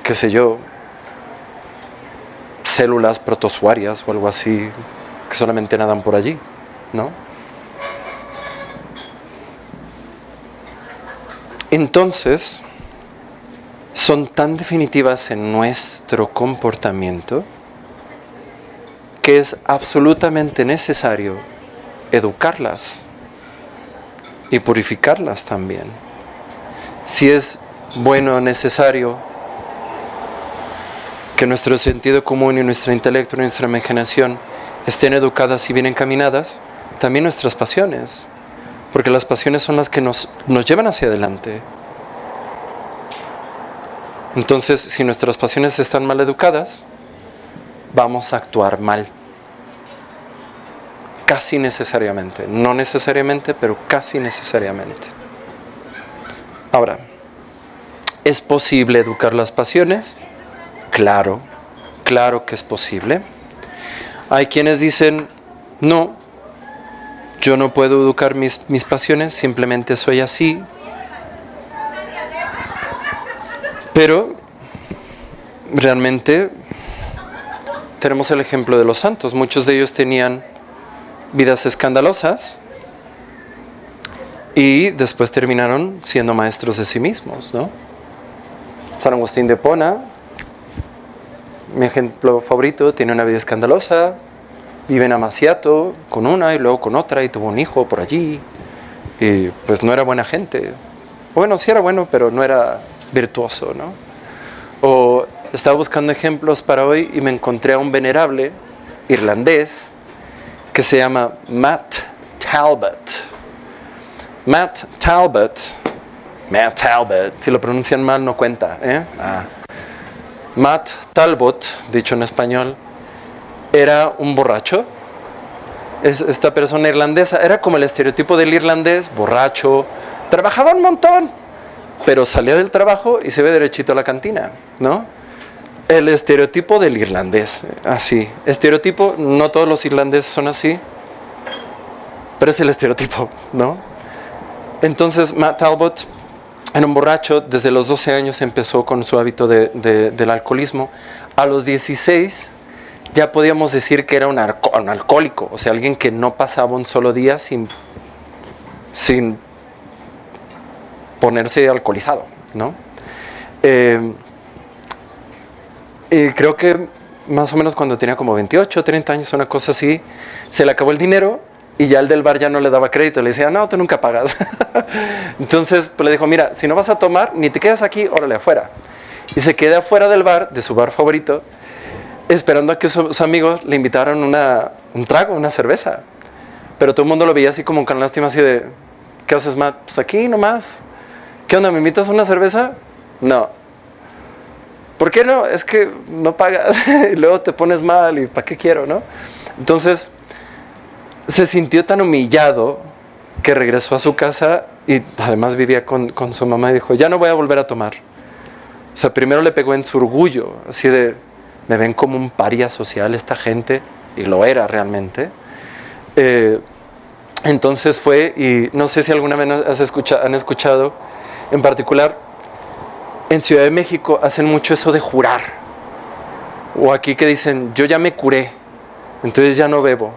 A: qué sé yo, células protozoarias o algo así, que solamente nadan por allí, ¿no? Entonces, son tan definitivas en nuestro comportamiento que es absolutamente necesario educarlas y purificarlas también. Si es bueno o necesario que nuestro sentido común y nuestro intelecto y nuestra imaginación estén educadas y bien encaminadas, también nuestras pasiones, porque las pasiones son las que nos llevan hacia adelante. Entonces, si nuestras pasiones están mal educadas, vamos a actuar mal. Casi necesariamente. No necesariamente, pero casi necesariamente. Ahora, ¿es posible educar las pasiones? Claro, claro que es posible. Hay quienes dicen, no, yo no puedo educar mis pasiones, simplemente soy así. Pero realmente tenemos el ejemplo de los santos. Muchos de ellos tenían vidas escandalosas y después terminaron siendo maestros de sí mismos, ¿no? San Agustín de Hipona, mi ejemplo favorito, tiene una vida escandalosa, vive en Amaciato con una y luego con otra y tuvo un hijo por allí y pues no era buena gente. Bueno, sí era bueno, pero no era virtuoso, ¿no? O estaba buscando ejemplos para hoy y me encontré a un venerable irlandés que se llama Matt Talbot. Matt Talbot, si lo pronuncian mal no cuenta, ¿eh? Matt Talbot, dicho en español, era un borracho. Esta persona irlandesa era como el estereotipo del irlandés, borracho, trabajaba un montón, pero salía del trabajo y se ve derechito a la cantina, ¿no? El estereotipo del irlandés, así. Estereotipo, no todos los irlandeses son así, pero es el estereotipo, ¿no? Entonces Matt Talbot era un borracho, desde los 12 años empezó con su hábito del alcoholismo. A los 16 ya podíamos decir que era un alcohólico, o sea, alguien que no pasaba un solo día sin ponerse alcoholizado, ¿no? Y creo que más o menos cuando tenía como 28, 30 años, una cosa así, se le acabó el dinero y ya el del bar ya no le daba crédito. Le decía, no, tú nunca pagas. Entonces pues le dijo, mira, si no vas a tomar, ni te quedas aquí, órale afuera. Y se queda afuera del bar, de su bar favorito, esperando a que sus amigos le invitaran un trago, una cerveza. Pero todo el mundo lo veía así como con lástima, así de, ¿qué haces, Matt? Pues aquí nomás. ¿Qué onda, me invitas a una cerveza? No. ¿Por qué no? Es que no pagas y luego te pones mal y ¿para qué quiero, no? Entonces se sintió tan humillado que regresó a su casa y además vivía con su mamá y dijo, ya no voy a volver a tomar. O sea, primero le pegó en su orgullo, así de, me ven como un paria social esta gente, y lo era realmente. Entonces fue, y no sé si alguna vez han escuchado, en particular, en Ciudad de México hacen mucho eso de jurar. O aquí que dicen, yo ya me curé, entonces ya no bebo.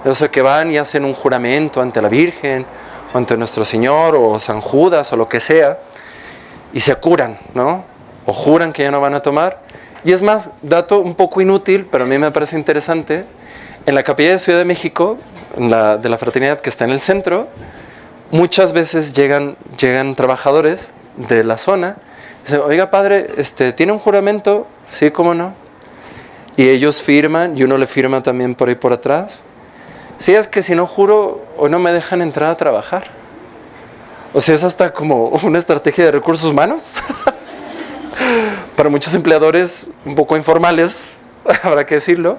A: O sea, que van y hacen un juramento ante la Virgen, o ante Nuestro Señor, o San Judas, o lo que sea, y se curan, ¿no? O juran que ya no van a tomar. Y es más, dato un poco inútil, pero a mí me parece interesante, en la capilla de Ciudad de México, de la fraternidad que está en el centro, muchas veces llegan trabajadores de la zona. Dicen, oiga padre, ¿tiene un juramento? Sí, ¿cómo no? Y ellos firman, y uno le firma también por ahí por atrás. Sí, es que si no juro, hoy no me dejan entrar a trabajar. O sea, es hasta como una estrategia de recursos humanos. Para muchos empleadores un poco informales, habrá que decirlo,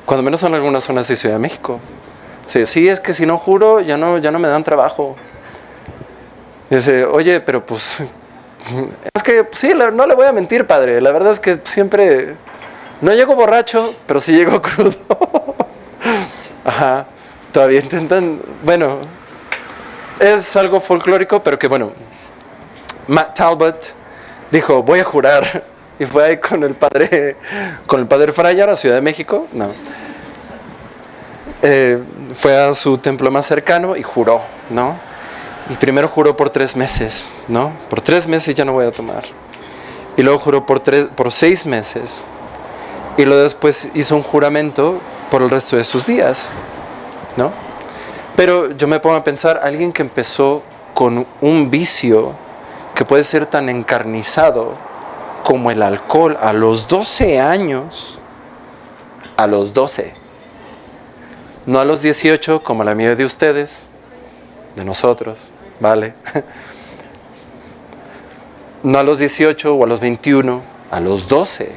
A: cuando menos en algunas zonas de Ciudad de México. Sí, es que si no juro, ya no me dan trabajo. Dice, oye, pero pues... Es que sí, no le voy a mentir, padre. La verdad es que siempre... No llego borracho, pero sí llego crudo. Ajá. Todavía intentan... Bueno, es algo folclórico, pero que bueno. Matt Talbot dijo, voy a jurar. Y fue ahí con el padre Frayar a Ciudad de México. No. Fue a su templo más cercano y juró, ¿no? Y primero juró por 3 meses, ¿no? Por 3 meses ya no voy a tomar. Y luego juró por 6 meses. Y luego después hizo un juramento por el resto de sus días, ¿no? Pero yo me pongo a pensar, alguien que empezó con un vicio que puede ser tan encarnizado como el alcohol a los 12 años, a los 12, no a los 18 como la mía de ustedes, de nosotros, ¿vale? No a los 18 o a los 21, a los 12.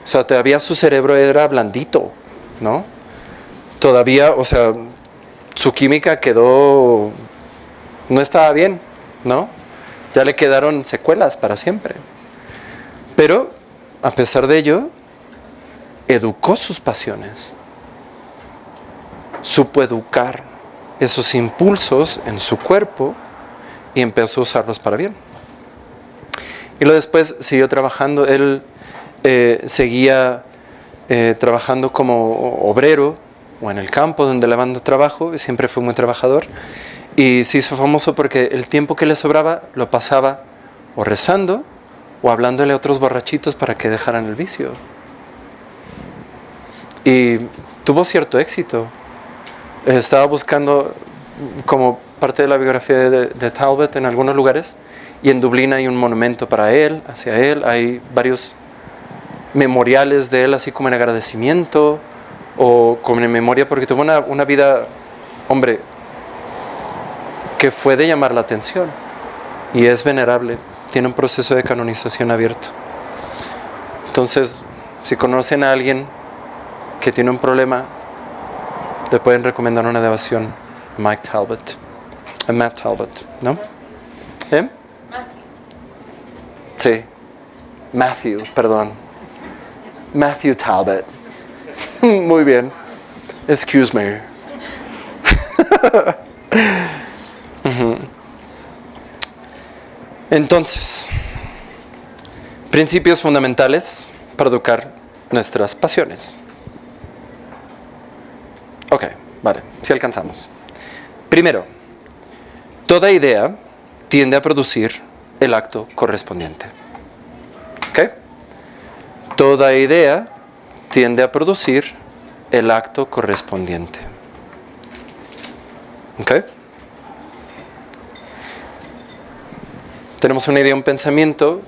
A: O sea, todavía su cerebro era blandito, ¿no? Todavía, o sea, su química quedó, no estaba bien, ¿no? Ya le quedaron secuelas para siempre. Pero, a pesar de ello, educó sus pasiones. Supo educar esos impulsos en su cuerpo y empezó a usarlos para bien. Y luego después siguió trabajando. Él seguía trabajando como obrero o en el campo donde le mandó trabajo. Siempre fue muy trabajador. Y se hizo famoso porque el tiempo que le sobraba lo pasaba o rezando o hablándole a otros borrachitos para que dejaran el vicio. Y tuvo cierto éxito. Estaba buscando como parte de la biografía de Talbot en algunos lugares, y en Dublín hay un monumento para él, hacia él, hay varios memoriales de él, así como en agradecimiento o como en memoria, porque tuvo una vida, hombre, que fue de llamar la atención, y es venerable, tiene un proceso de canonización abierto. Entonces, si conocen a alguien que tiene un problema, le pueden recomendar una devoción a Matt Talbot, ¿no? ¿Eh? Sí, Matthew Talbot. Muy bien. Excuse me. Entonces, principios fundamentales para educar nuestras pasiones. Ok, vale, si alcanzamos. Primero, toda idea tiende a producir el acto correspondiente. ¿Ok? Toda idea tiende a producir el acto correspondiente. ¿Ok? Tenemos una idea, un pensamiento.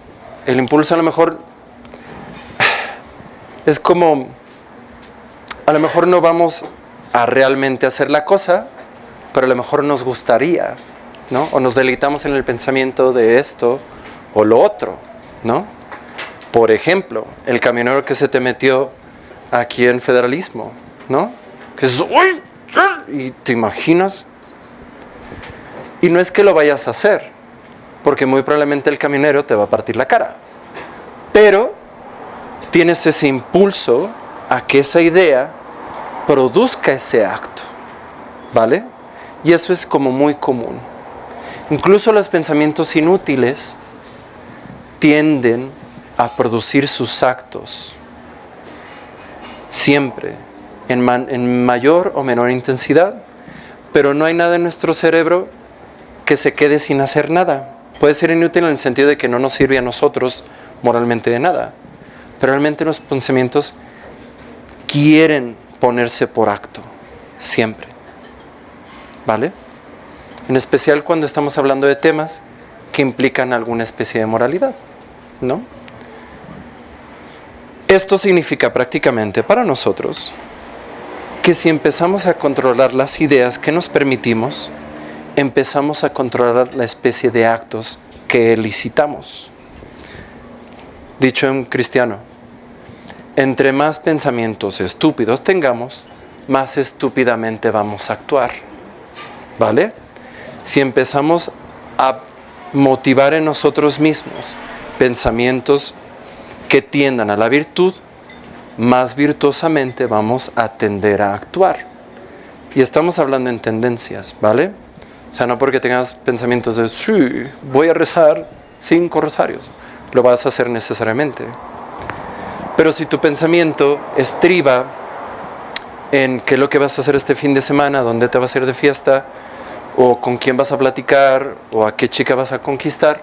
A: El impulso a lo mejor es como, a lo mejor no vamos a realmente hacer la cosa, pero a lo mejor nos gustaría, ¿no? O nos deleitamos en el pensamiento de esto o lo otro, ¿no? Por ejemplo, el camionero que se te metió aquí en Federalismo, ¿no? Que es, ¡uy! Y te imaginas. Y no es que lo vayas a hacer, porque muy probablemente el camionero te va a partir la cara. Pero tienes ese impulso a que esa idea produzca ese acto, ¿vale? Y eso es como muy común. Incluso los pensamientos inútiles tienden a producir sus actos siempre en mayor o menor intensidad, pero no hay nada en nuestro cerebro que se quede sin hacer nada. Puede ser inútil en el sentido de que no nos sirve a nosotros moralmente de nada, pero realmente los pensamientos quieren ponerse por acto, siempre, ¿vale? En especial cuando estamos hablando de temas que implican alguna especie de moralidad, ¿no? Esto significa prácticamente para nosotros que si empezamos a controlar las ideas que nos permitimos, empezamos a controlar la especie de actos que elicitamos. Dicho en cristiano, entre más pensamientos estúpidos tengamos, más estúpidamente vamos a actuar, ¿vale? Si empezamos a motivar en nosotros mismos pensamientos que tiendan a la virtud, más virtuosamente vamos a tender a actuar. Y estamos hablando en tendencias, ¿vale? O sea, no porque tengas pensamientos de, sí, voy a rezar 5 rosarios, lo vas a hacer necesariamente. Pero si tu pensamiento estriba en qué es lo que vas a hacer este fin de semana, dónde te vas a ir de fiesta, o con quién vas a platicar, o a qué chica vas a conquistar,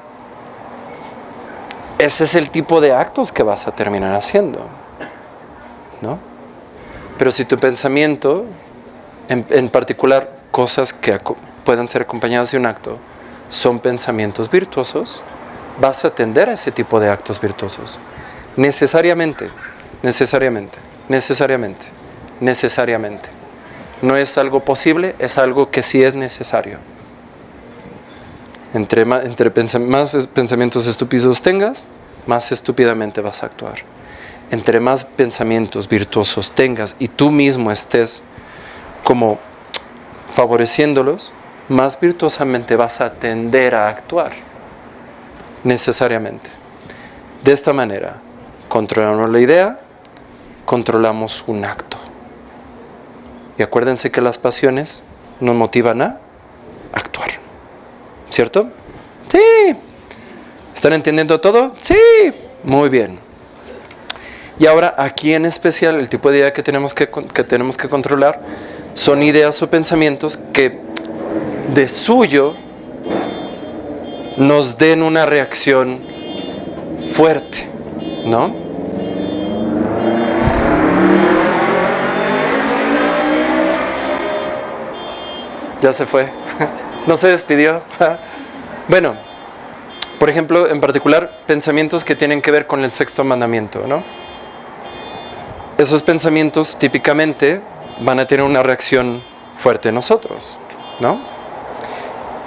A: ese es el tipo de actos que vas a terminar haciendo, ¿no? Pero si tu pensamiento, en particular cosas que puedan ser acompañadas de un acto, son pensamientos virtuosos, vas a tender a ese tipo de actos virtuosos. Necesariamente, necesariamente, necesariamente, necesariamente. No es algo posible, es algo que sí es necesario. Entre más pensamientos estúpidos tengas, más estúpidamente vas a actuar. Entre más pensamientos virtuosos tengas y tú mismo estés como favoreciéndolos, más virtuosamente vas a tender a actuar. Necesariamente. De esta manera, controlamos la idea, controlamos un acto. Y acuérdense que las pasiones nos motivan a actuar. ¿Cierto? Sí. ¿Están entendiendo todo? Sí. Muy bien. Y ahora, aquí en especial, el tipo de idea que tenemos que controlar son ideas o pensamientos que de suyo nos den una reacción fuerte, ¿no? Ya se fue. No se despidió. Bueno, por ejemplo, en particular, pensamientos que tienen que ver con el sexto mandamiento, ¿no? Esos pensamientos típicamente van a tener una reacción fuerte en nosotros, ¿no?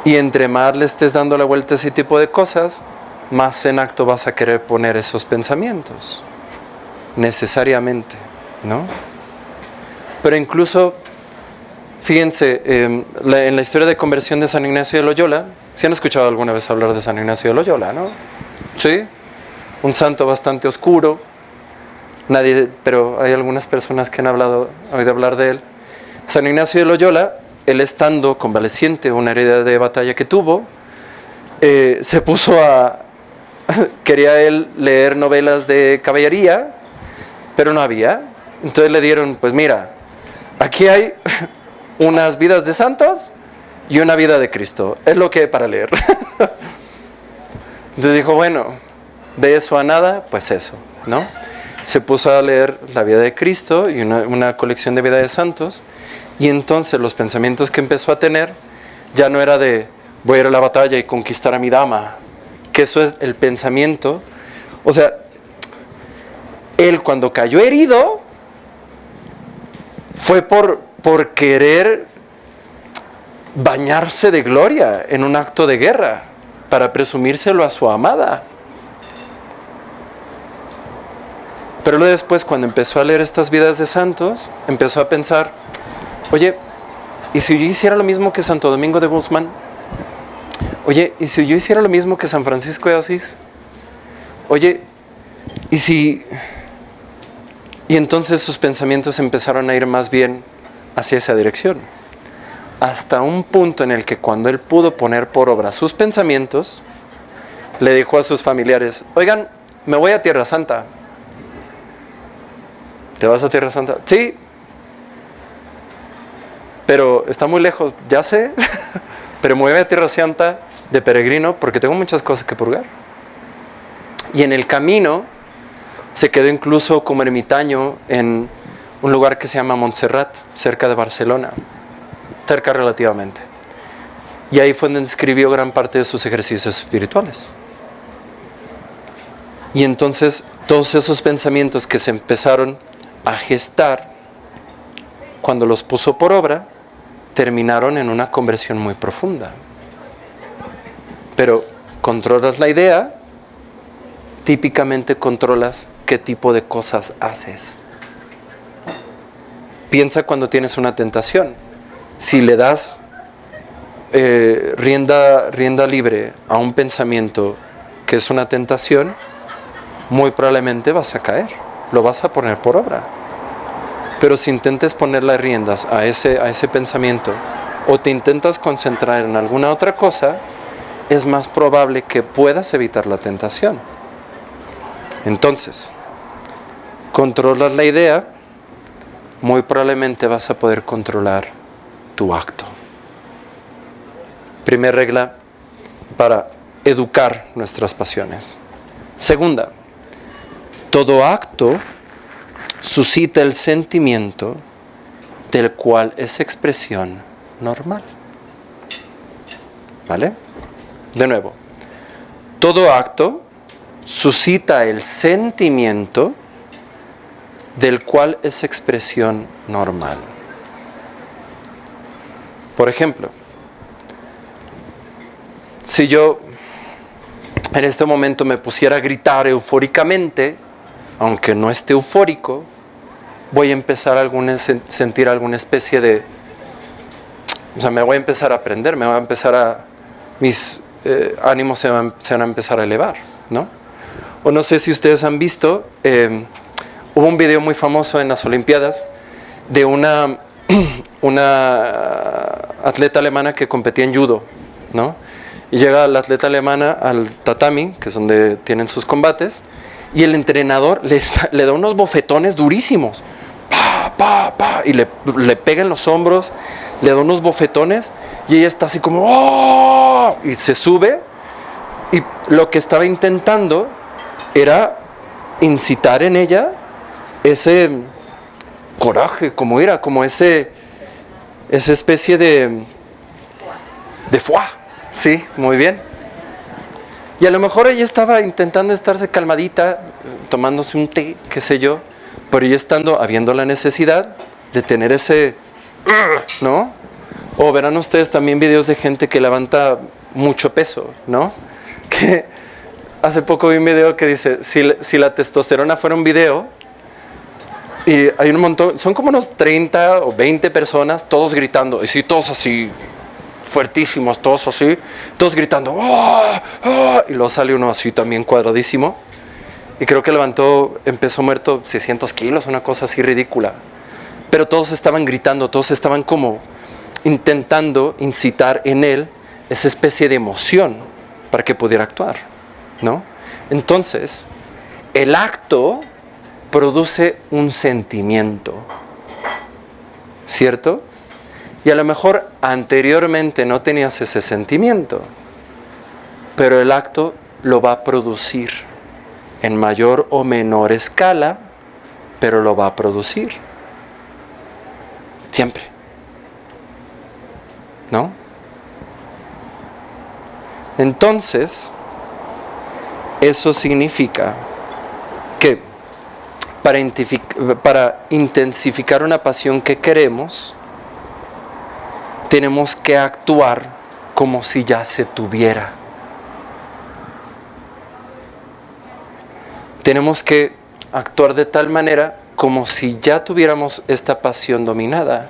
A: Y entre más le estés dando la vuelta a ese tipo de cosas, más en acto vas a querer poner esos pensamientos, necesariamente, ¿no? Pero incluso, fíjense, en la historia de conversión de San Ignacio de Loyola, ¿sí han escuchado alguna vez hablar de San Ignacio de Loyola, no? Sí, un santo bastante oscuro, pero hay algunas personas que han oído hablar de él. San Ignacio de Loyola, él estando convaleciente, una herida de batalla que tuvo, se puso quería él leer novelas de caballería, pero no había. Entonces le dieron, pues mira, aquí hay unas vidas de santos y una vida de Cristo. Es lo que hay para leer. Entonces dijo, bueno, de eso a nada, pues eso, ¿no? Se puso a leer la vida de Cristo y una colección de vida de santos. Y entonces los pensamientos que empezó a tener ya no era de voy a ir a la batalla y conquistar a mi dama, que eso es el pensamiento. O sea, él cuando cayó herido fue por querer bañarse de gloria en un acto de guerra para presumírselo a su amada. Pero luego después, cuando empezó a leer estas vidas de santos, empezó a pensar, oye, ¿y si yo hiciera lo mismo que Santo Domingo de Guzmán? Oye, ¿y si yo hiciera lo mismo que San Francisco de Asís? Oye, ¿y si...? Y entonces sus pensamientos empezaron a ir más bien hacia esa dirección. Hasta un punto en el que cuando él pudo poner por obra sus pensamientos, le dijo a sus familiares, oigan, me voy a Tierra Santa. ¿Te vas a Tierra Santa? Sí. Pero está muy lejos, ya sé. Pero me voy a Tierra Santa de peregrino porque tengo muchas cosas que purgar. Y en el camino se quedó incluso como ermitaño en un lugar que se llama Montserrat, cerca de Barcelona. Cerca relativamente. Y ahí fue donde escribió gran parte de sus ejercicios espirituales. Y entonces todos esos pensamientos que se empezaron a gestar, cuando los puso por obra, terminaron en una conversión muy profunda. Pero controlas la idea, típicamente controlas qué tipo de cosas haces. Piensa cuando tienes una tentación. Si le das rienda libre a un pensamiento que es una tentación, muy probablemente vas a caer, lo vas a poner por obra. Pero si intentes poner las riendas a ese pensamiento o te intentas concentrar en alguna otra cosa, es más probable que puedas evitar la tentación. Entonces, controlas la idea, muy probablemente vas a poder controlar tu acto. Primera regla para educar nuestras pasiones. Segunda, todo acto suscita el sentimiento del cual es expresión normal. ¿Vale? De nuevo, todo acto suscita el sentimiento del cual es expresión normal. Por ejemplo, si yo en este momento me pusiera a gritar eufóricamente, aunque no esté eufórico, voy a empezar a sentir alguna especie de... O sea, me voy a empezar a aprender, mis ánimos se van a empezar a elevar, ¿no? O no sé si ustedes han visto, hubo un video muy famoso en las Olimpiadas de una atleta alemana que competía en judo, ¿no? Y llega la atleta alemana al tatami, que es donde tienen sus combates, y el entrenador le da unos bofetones durísimos, y le pega en los hombros, le da unos bofetones, y ella está así como, ¡oh! Y se sube, y lo que estaba intentando era incitar en ella ese coraje, como esa especie de fuá, sí, muy bien. Y a lo mejor ella estaba intentando estarse calmadita, tomándose un té, qué sé yo, pero ella habiendo la necesidad de tener ese, ¿no? O verán ustedes también videos de gente que levanta mucho peso, ¿no? Que hace poco vi un video que dice, si la testosterona fuera un video, y hay un montón, son como unos 30 o 20 personas, todos gritando, y sí, todos así, fuertísimos, todos así, todos gritando, ¡oh! ¡Oh! Y luego sale uno así también cuadradísimo, y creo que empezó muerto 600 kilos, una cosa así ridícula, pero todos estaban gritando, todos estaban como intentando incitar en él esa especie de emoción para que pudiera actuar, ¿no? Entonces, el acto produce un sentimiento, ¿cierto? Y a lo mejor anteriormente no tenías ese sentimiento, pero el acto lo va a producir en mayor o menor escala, pero lo va a producir. Siempre. ¿No? Entonces, eso significa que para intensificar una pasión que queremos, tenemos que actuar como si ya se tuviera. Tenemos que actuar de tal manera como si ya tuviéramos esta pasión dominada,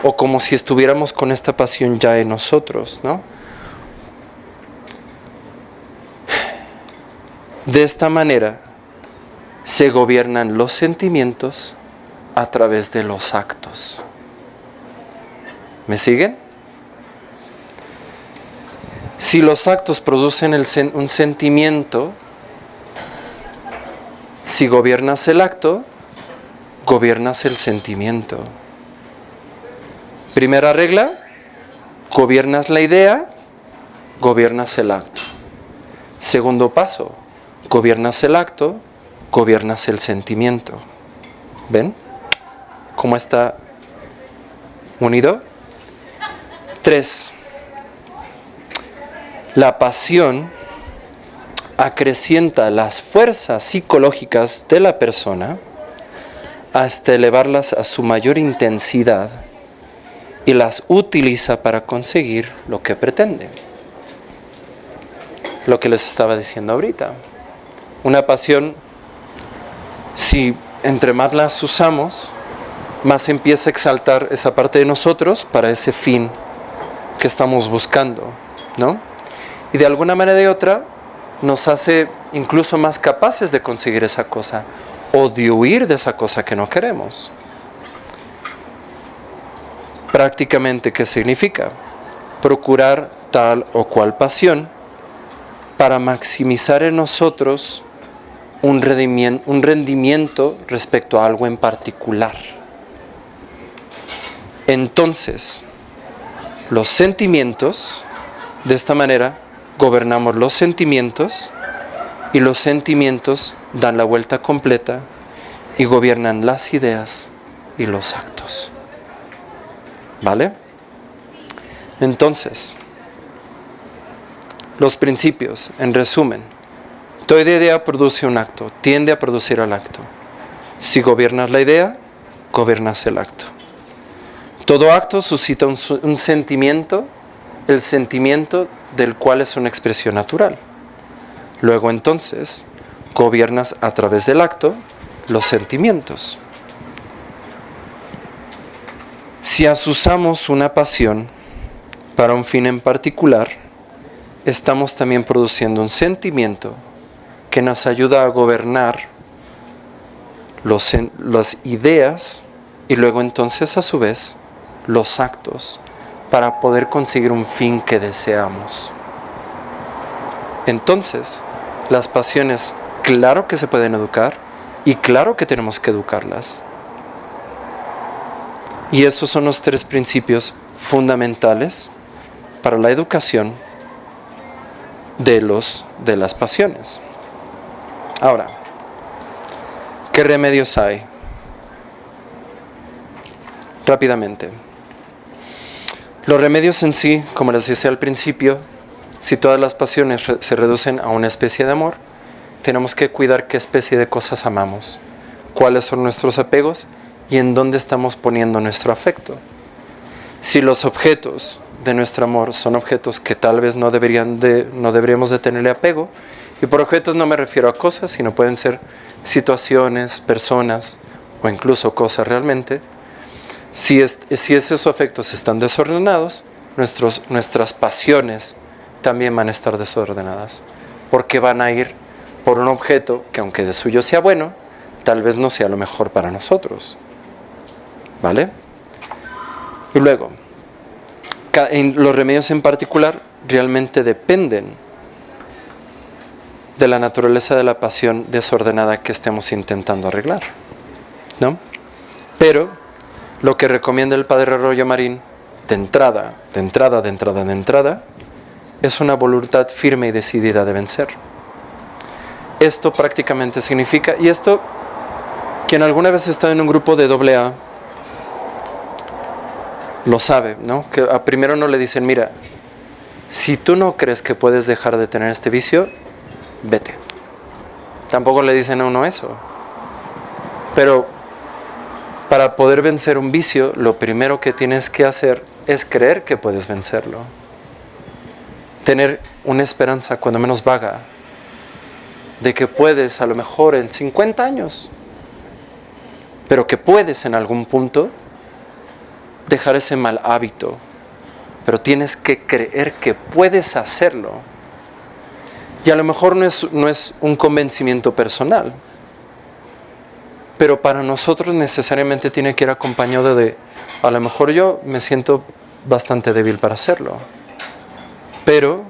A: o como si estuviéramos con esta pasión ya en nosotros, ¿no? De esta manera se gobiernan los sentimientos a través de los actos. ¿Me siguen? Si los actos producen un sentimiento, si gobiernas el acto, gobiernas el sentimiento. Primera regla, gobiernas la idea, gobiernas el acto. Segundo paso, gobiernas el acto, gobiernas el sentimiento. ¿Ven cómo está unido? 3. La pasión acrecienta las fuerzas psicológicas de la persona hasta elevarlas a su mayor intensidad y las utiliza para conseguir lo que pretende. Lo que les estaba diciendo ahorita. Una pasión, si entre más las usamos, más empieza a exaltar esa parte de nosotros para ese fin que estamos buscando, ¿no? Y de alguna manera de otra nos hace incluso más capaces de conseguir esa cosa o de huir de esa cosa que no queremos. Prácticamente, ¿qué significa? Procurar tal o cual pasión para maximizar en nosotros un rendimiento respecto a algo en particular. Entonces, los sentimientos, de esta manera, gobernamos los sentimientos y los sentimientos dan la vuelta completa y gobiernan las ideas y los actos. ¿Vale? Entonces, Los principios, en resumen. Toda idea produce un acto, tiende a producir el acto. Si gobiernas la idea, gobiernas el acto. Todo acto suscita un sentimiento, el sentimiento del cual es una expresión natural. Luego entonces, gobiernas a través del acto los sentimientos. Si asusamos una pasión para un fin en particular, estamos también produciendo un sentimiento que nos ayuda a gobernar las ideas y luego entonces a su vez los actos para poder conseguir un fin que deseamos. Entonces, las pasiones, claro que se pueden educar y claro que tenemos que educarlas. Y esos son los 3 principios fundamentales para la educación de las pasiones. Ahora, ¿qué remedios hay? Rápidamente. Los remedios en sí, como les decía al principio, si todas las pasiones se reducen a una especie de amor, tenemos que cuidar qué especie de cosas amamos, cuáles son nuestros apegos y en dónde estamos poniendo nuestro afecto. Si los objetos de nuestro amor son objetos que tal vez no deberíamos de tenerle apego, y por objetos no me refiero a cosas, sino pueden ser situaciones, personas o incluso cosas realmente. Si esos afectos están desordenados, nuestras pasiones también van a estar desordenadas, porque van a ir por un objeto que aunque de suyo sea bueno, tal vez no sea lo mejor para nosotros. ¿Vale? Y luego, los remedios en particular realmente dependen de la naturaleza de la pasión desordenada que estemos intentando arreglar, ¿no? Pero lo que recomienda el Padre Arroyo Marín de entrada, es una voluntad firme y decidida de vencer. Esto prácticamente significa, y esto, quien alguna vez ha estado en un grupo de AA, lo sabe, ¿no? Que a primero no le dicen, mira, si tú no crees que puedes dejar de tener este vicio, vete. Tampoco le dicen a uno eso. Pero para poder vencer un vicio, lo primero que tienes que hacer es creer que puedes vencerlo. Tener una esperanza, cuando menos vaga, de que puedes, a lo mejor en 50 años, pero que puedes en algún punto dejar ese mal hábito, pero tienes que creer que puedes hacerlo. Y a lo mejor no es un convencimiento personal, pero para nosotros necesariamente tiene que ir acompañado de, a lo mejor yo me siento bastante débil para hacerlo, pero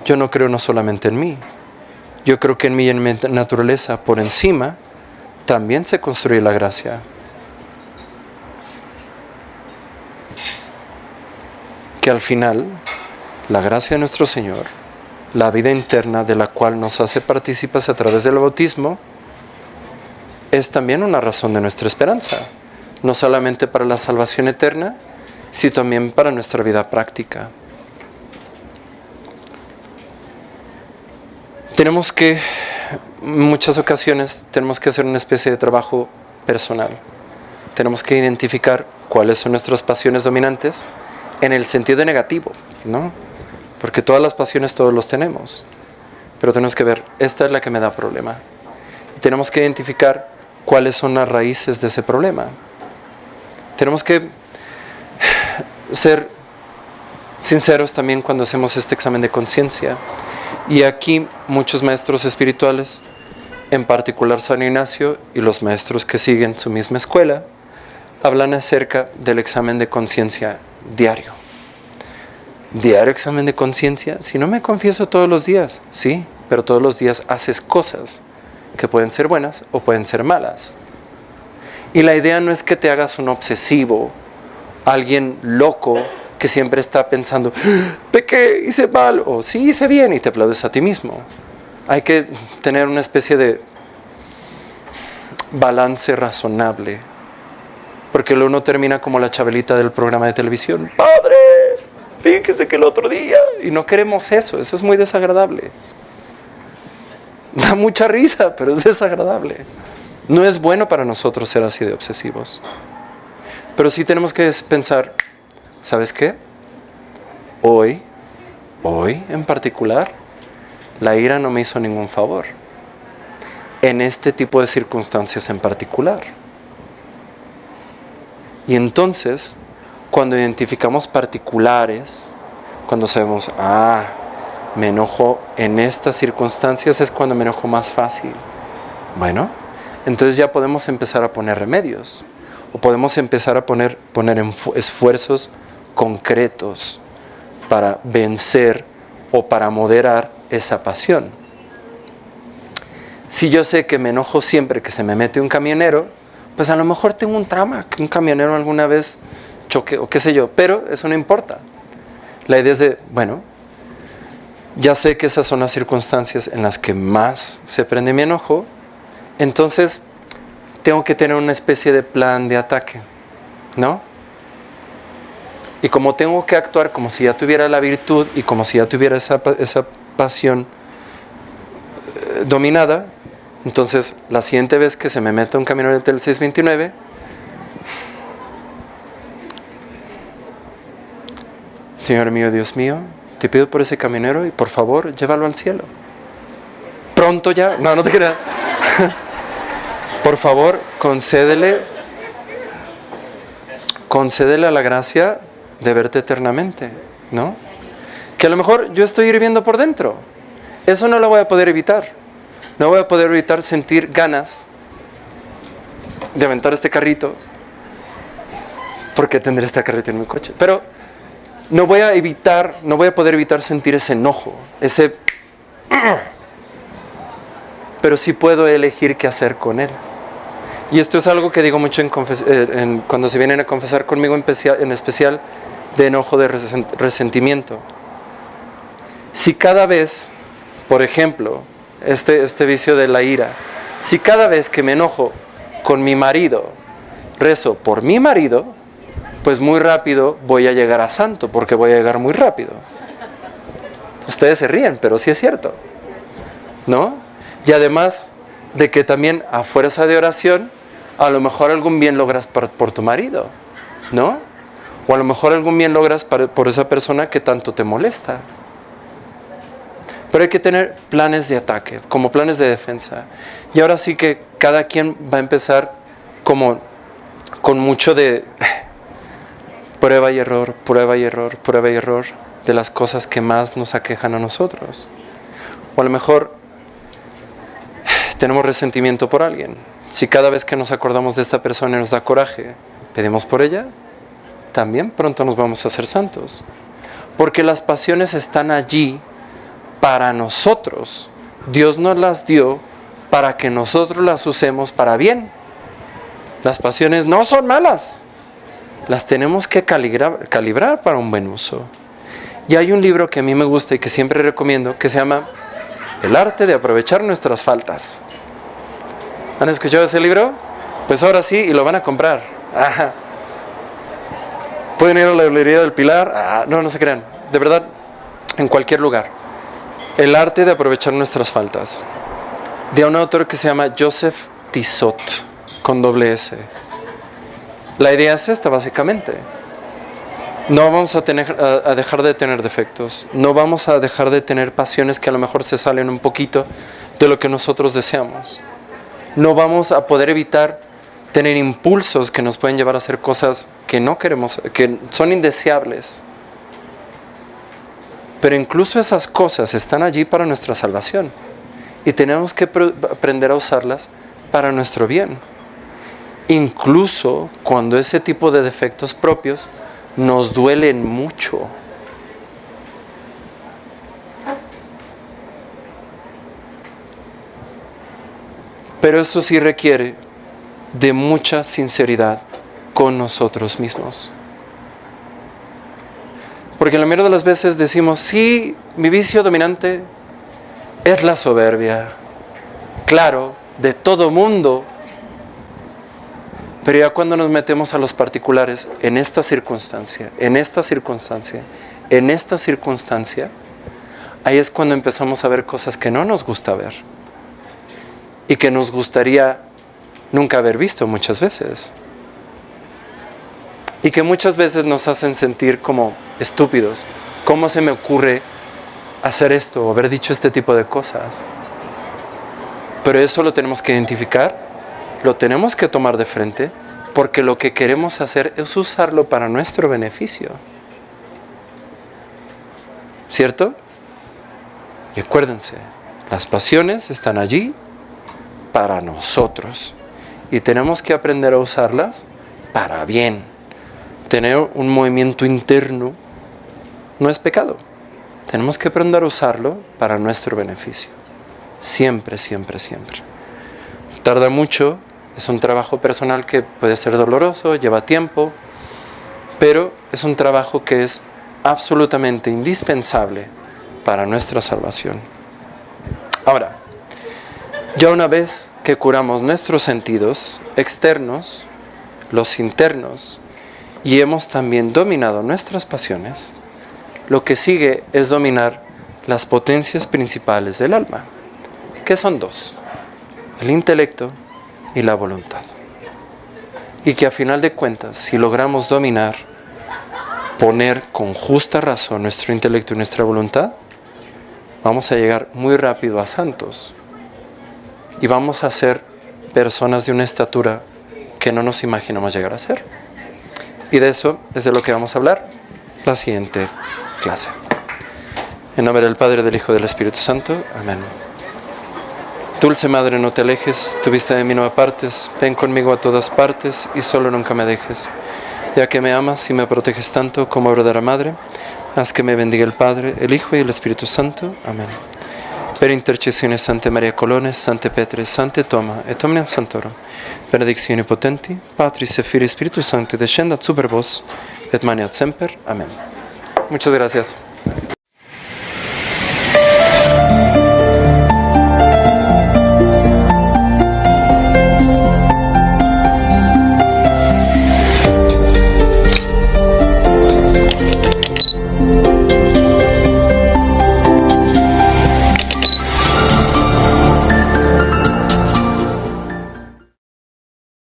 A: yo no creo no solamente en mí, yo creo que en mí y en mi naturaleza por encima también se construye la gracia. Que al final, la gracia de nuestro Señor, la vida interna de la cual nos hace partícipes a través del bautismo, es también una razón de nuestra esperanza, no solamente para la salvación eterna, sino también para nuestra vida práctica. En muchas ocasiones, tenemos que hacer una especie de trabajo personal. Tenemos que identificar cuáles son nuestras pasiones dominantes, en el sentido negativo, ¿no? Porque todas las pasiones todos los tenemos, pero tenemos que ver, esta es la que me da problema. Y tenemos que identificar cuáles son las raíces de ese problema. Tenemos que ser sinceros también cuando hacemos este examen de conciencia. Y aquí muchos maestros espirituales, en particular San Ignacio y los maestros que siguen su misma escuela, hablan acerca del examen de conciencia diario. Diario examen de conciencia. Si no me confieso todos los días, sí, pero todos los días haces cosas que pueden ser buenas o pueden ser malas. Y la idea no es que te hagas un obsesivo, alguien loco que siempre está pensando, pequé, hice mal, o sí, hice bien, y te aplaudes a ti mismo. Hay que tener una especie de balance razonable, porque uno termina como la Chabelita del programa de televisión. ¡Padre! fíjese que el otro día, y no queremos eso es muy desagradable. Da mucha risa, pero es desagradable. No es bueno para nosotros ser así de obsesivos. Pero sí tenemos que pensar, ¿sabes qué? Hoy en particular, la ira no me hizo ningún favor. En este tipo de circunstancias en particular. Y entonces, cuando identificamos particulares, cuando sabemos, me enojo en estas circunstancias, es cuando me enojo más fácil. Bueno, entonces ya podemos empezar a poner remedios. O podemos empezar a poner esfuerzos concretos para vencer o para moderar esa pasión. Si yo sé que me enojo siempre que se me mete un camionero, pues a lo mejor tengo un trauma, que un camionero alguna vez choque o qué sé yo, pero eso no importa. La idea es de, bueno, ya sé que esas son las circunstancias en las que más se prende mi enojo, entonces tengo que tener una especie de plan de ataque, ¿no? Y como tengo que actuar como si ya tuviera la virtud y como si ya tuviera esa pasión dominada, entonces la siguiente vez que se me meta un camionero del 629, Señor mío, Dios mío, te pido por ese camionero y por favor llévalo al cielo. Pronto ya, no te creas. Por favor, concédele a la gracia de verte eternamente, ¿no? Que a lo mejor yo estoy hirviendo por dentro. Eso no lo voy a poder evitar. No voy a poder evitar sentir ganas de aventar este carrito, porque tendré este carrito en mi coche. Pero no voy a poder evitar sentir ese enojo, pero sí puedo elegir qué hacer con él. Y esto es algo que digo mucho cuando se vienen a confesar conmigo, en especial de enojo, de resentimiento. Si cada vez, por ejemplo, este vicio de la ira, si cada vez que me enojo con mi marido, rezo por mi marido, pues muy rápido voy a llegar a santo, porque voy a llegar muy rápido. Ustedes se ríen, pero sí es cierto, ¿no? Y además de que también a fuerza de oración, a lo mejor algún bien logras por tu marido, ¿no? O a lo mejor algún bien logras por esa persona que tanto te molesta. Pero hay que tener planes de ataque, como planes de defensa. Y ahora sí que cada quien va a empezar como con mucho de prueba y error, prueba y error, prueba y error de las cosas que más nos aquejan a nosotros. O a lo mejor tenemos resentimiento por alguien. Si cada vez que nos acordamos de esta persona nos da coraje, pedimos por ella, también pronto nos vamos a hacer santos. Porque las pasiones están allí para nosotros. Dios nos las dio para que nosotros las usemos para bien. Las pasiones no son malas. Las tenemos que calibrar para un buen uso. Y hay un libro que a mí me gusta y que siempre recomiendo, que se llama El arte de aprovechar nuestras faltas. ¿Han escuchado ese libro? Pues ahora sí, y lo van a comprar. Ajá. Pueden ir a la librería del Pilar. No se crean. De verdad, en cualquier lugar. El arte de aprovechar nuestras faltas. De un autor que se llama Joseph Tissot, con doble S. La idea es esta, básicamente. No vamos a dejar de tener defectos. No vamos a dejar de tener pasiones que a lo mejor se salen un poquito de lo que nosotros deseamos. No vamos a poder evitar tener impulsos que nos pueden llevar a hacer cosas que no queremos, que son indeseables. Pero incluso esas cosas están allí para nuestra salvación. Y tenemos que aprender a usarlas para nuestro bien. Incluso cuando ese tipo de defectos propios nos duelen mucho. Pero eso sí requiere de mucha sinceridad con nosotros mismos. Porque la mayoría de las veces decimos, sí, mi vicio dominante es la soberbia. Claro, de todo mundo. Pero ya cuando nos metemos a los particulares, en esta circunstancia, en esta circunstancia, ahí es cuando empezamos a ver cosas que no nos gusta ver y que nos gustaría nunca haber visto muchas veces. Y que muchas veces nos hacen sentir como estúpidos. ¿Cómo se me ocurre hacer esto o haber dicho este tipo de cosas? Pero eso lo tenemos que identificar, lo tenemos que tomar de frente, porque lo que queremos hacer es usarlo para nuestro beneficio. ¿Cierto? Y acuérdense, las pasiones están allí para nosotros y tenemos que aprender a usarlas para bien. Tener un movimiento interno no es pecado. Tenemos que aprender a usarlo para nuestro beneficio. Siempre, siempre, siempre. Tarda mucho, es un trabajo personal que puede ser doloroso, lleva tiempo, pero es un trabajo que es absolutamente indispensable para nuestra salvación. Ahora, ya una vez que curamos nuestros sentidos externos, los internos, y hemos también dominado nuestras pasiones, lo que sigue es dominar las potencias principales del alma, que son dos: el intelecto y la voluntad. Y que a final de cuentas, si logramos dominar, poner con justa razón nuestro intelecto y nuestra voluntad, vamos a llegar muy rápido a santos. Y vamos a ser personas de una estatura que no nos imaginamos llegar a ser. Y de eso es de lo que vamos a hablar la siguiente clase. En nombre del Padre, del Hijo y del Espíritu Santo. Amén. Dulce Madre, no te alejes, tu vista de mí no apartes, ven conmigo a todas partes y solo nunca me dejes. Ya que me amas y me proteges tanto como verdadera Madre, haz que me bendiga el Padre, el Hijo y el Espíritu Santo. Amén. Per intercessione Santa Maria Colones, Sante Petre, Sante Toma, et omnium Santorum, benedictione potenti, Patris et Filii Spiritus Sancti, descendat super vos, et maneat semper. Amén. Muchas gracias.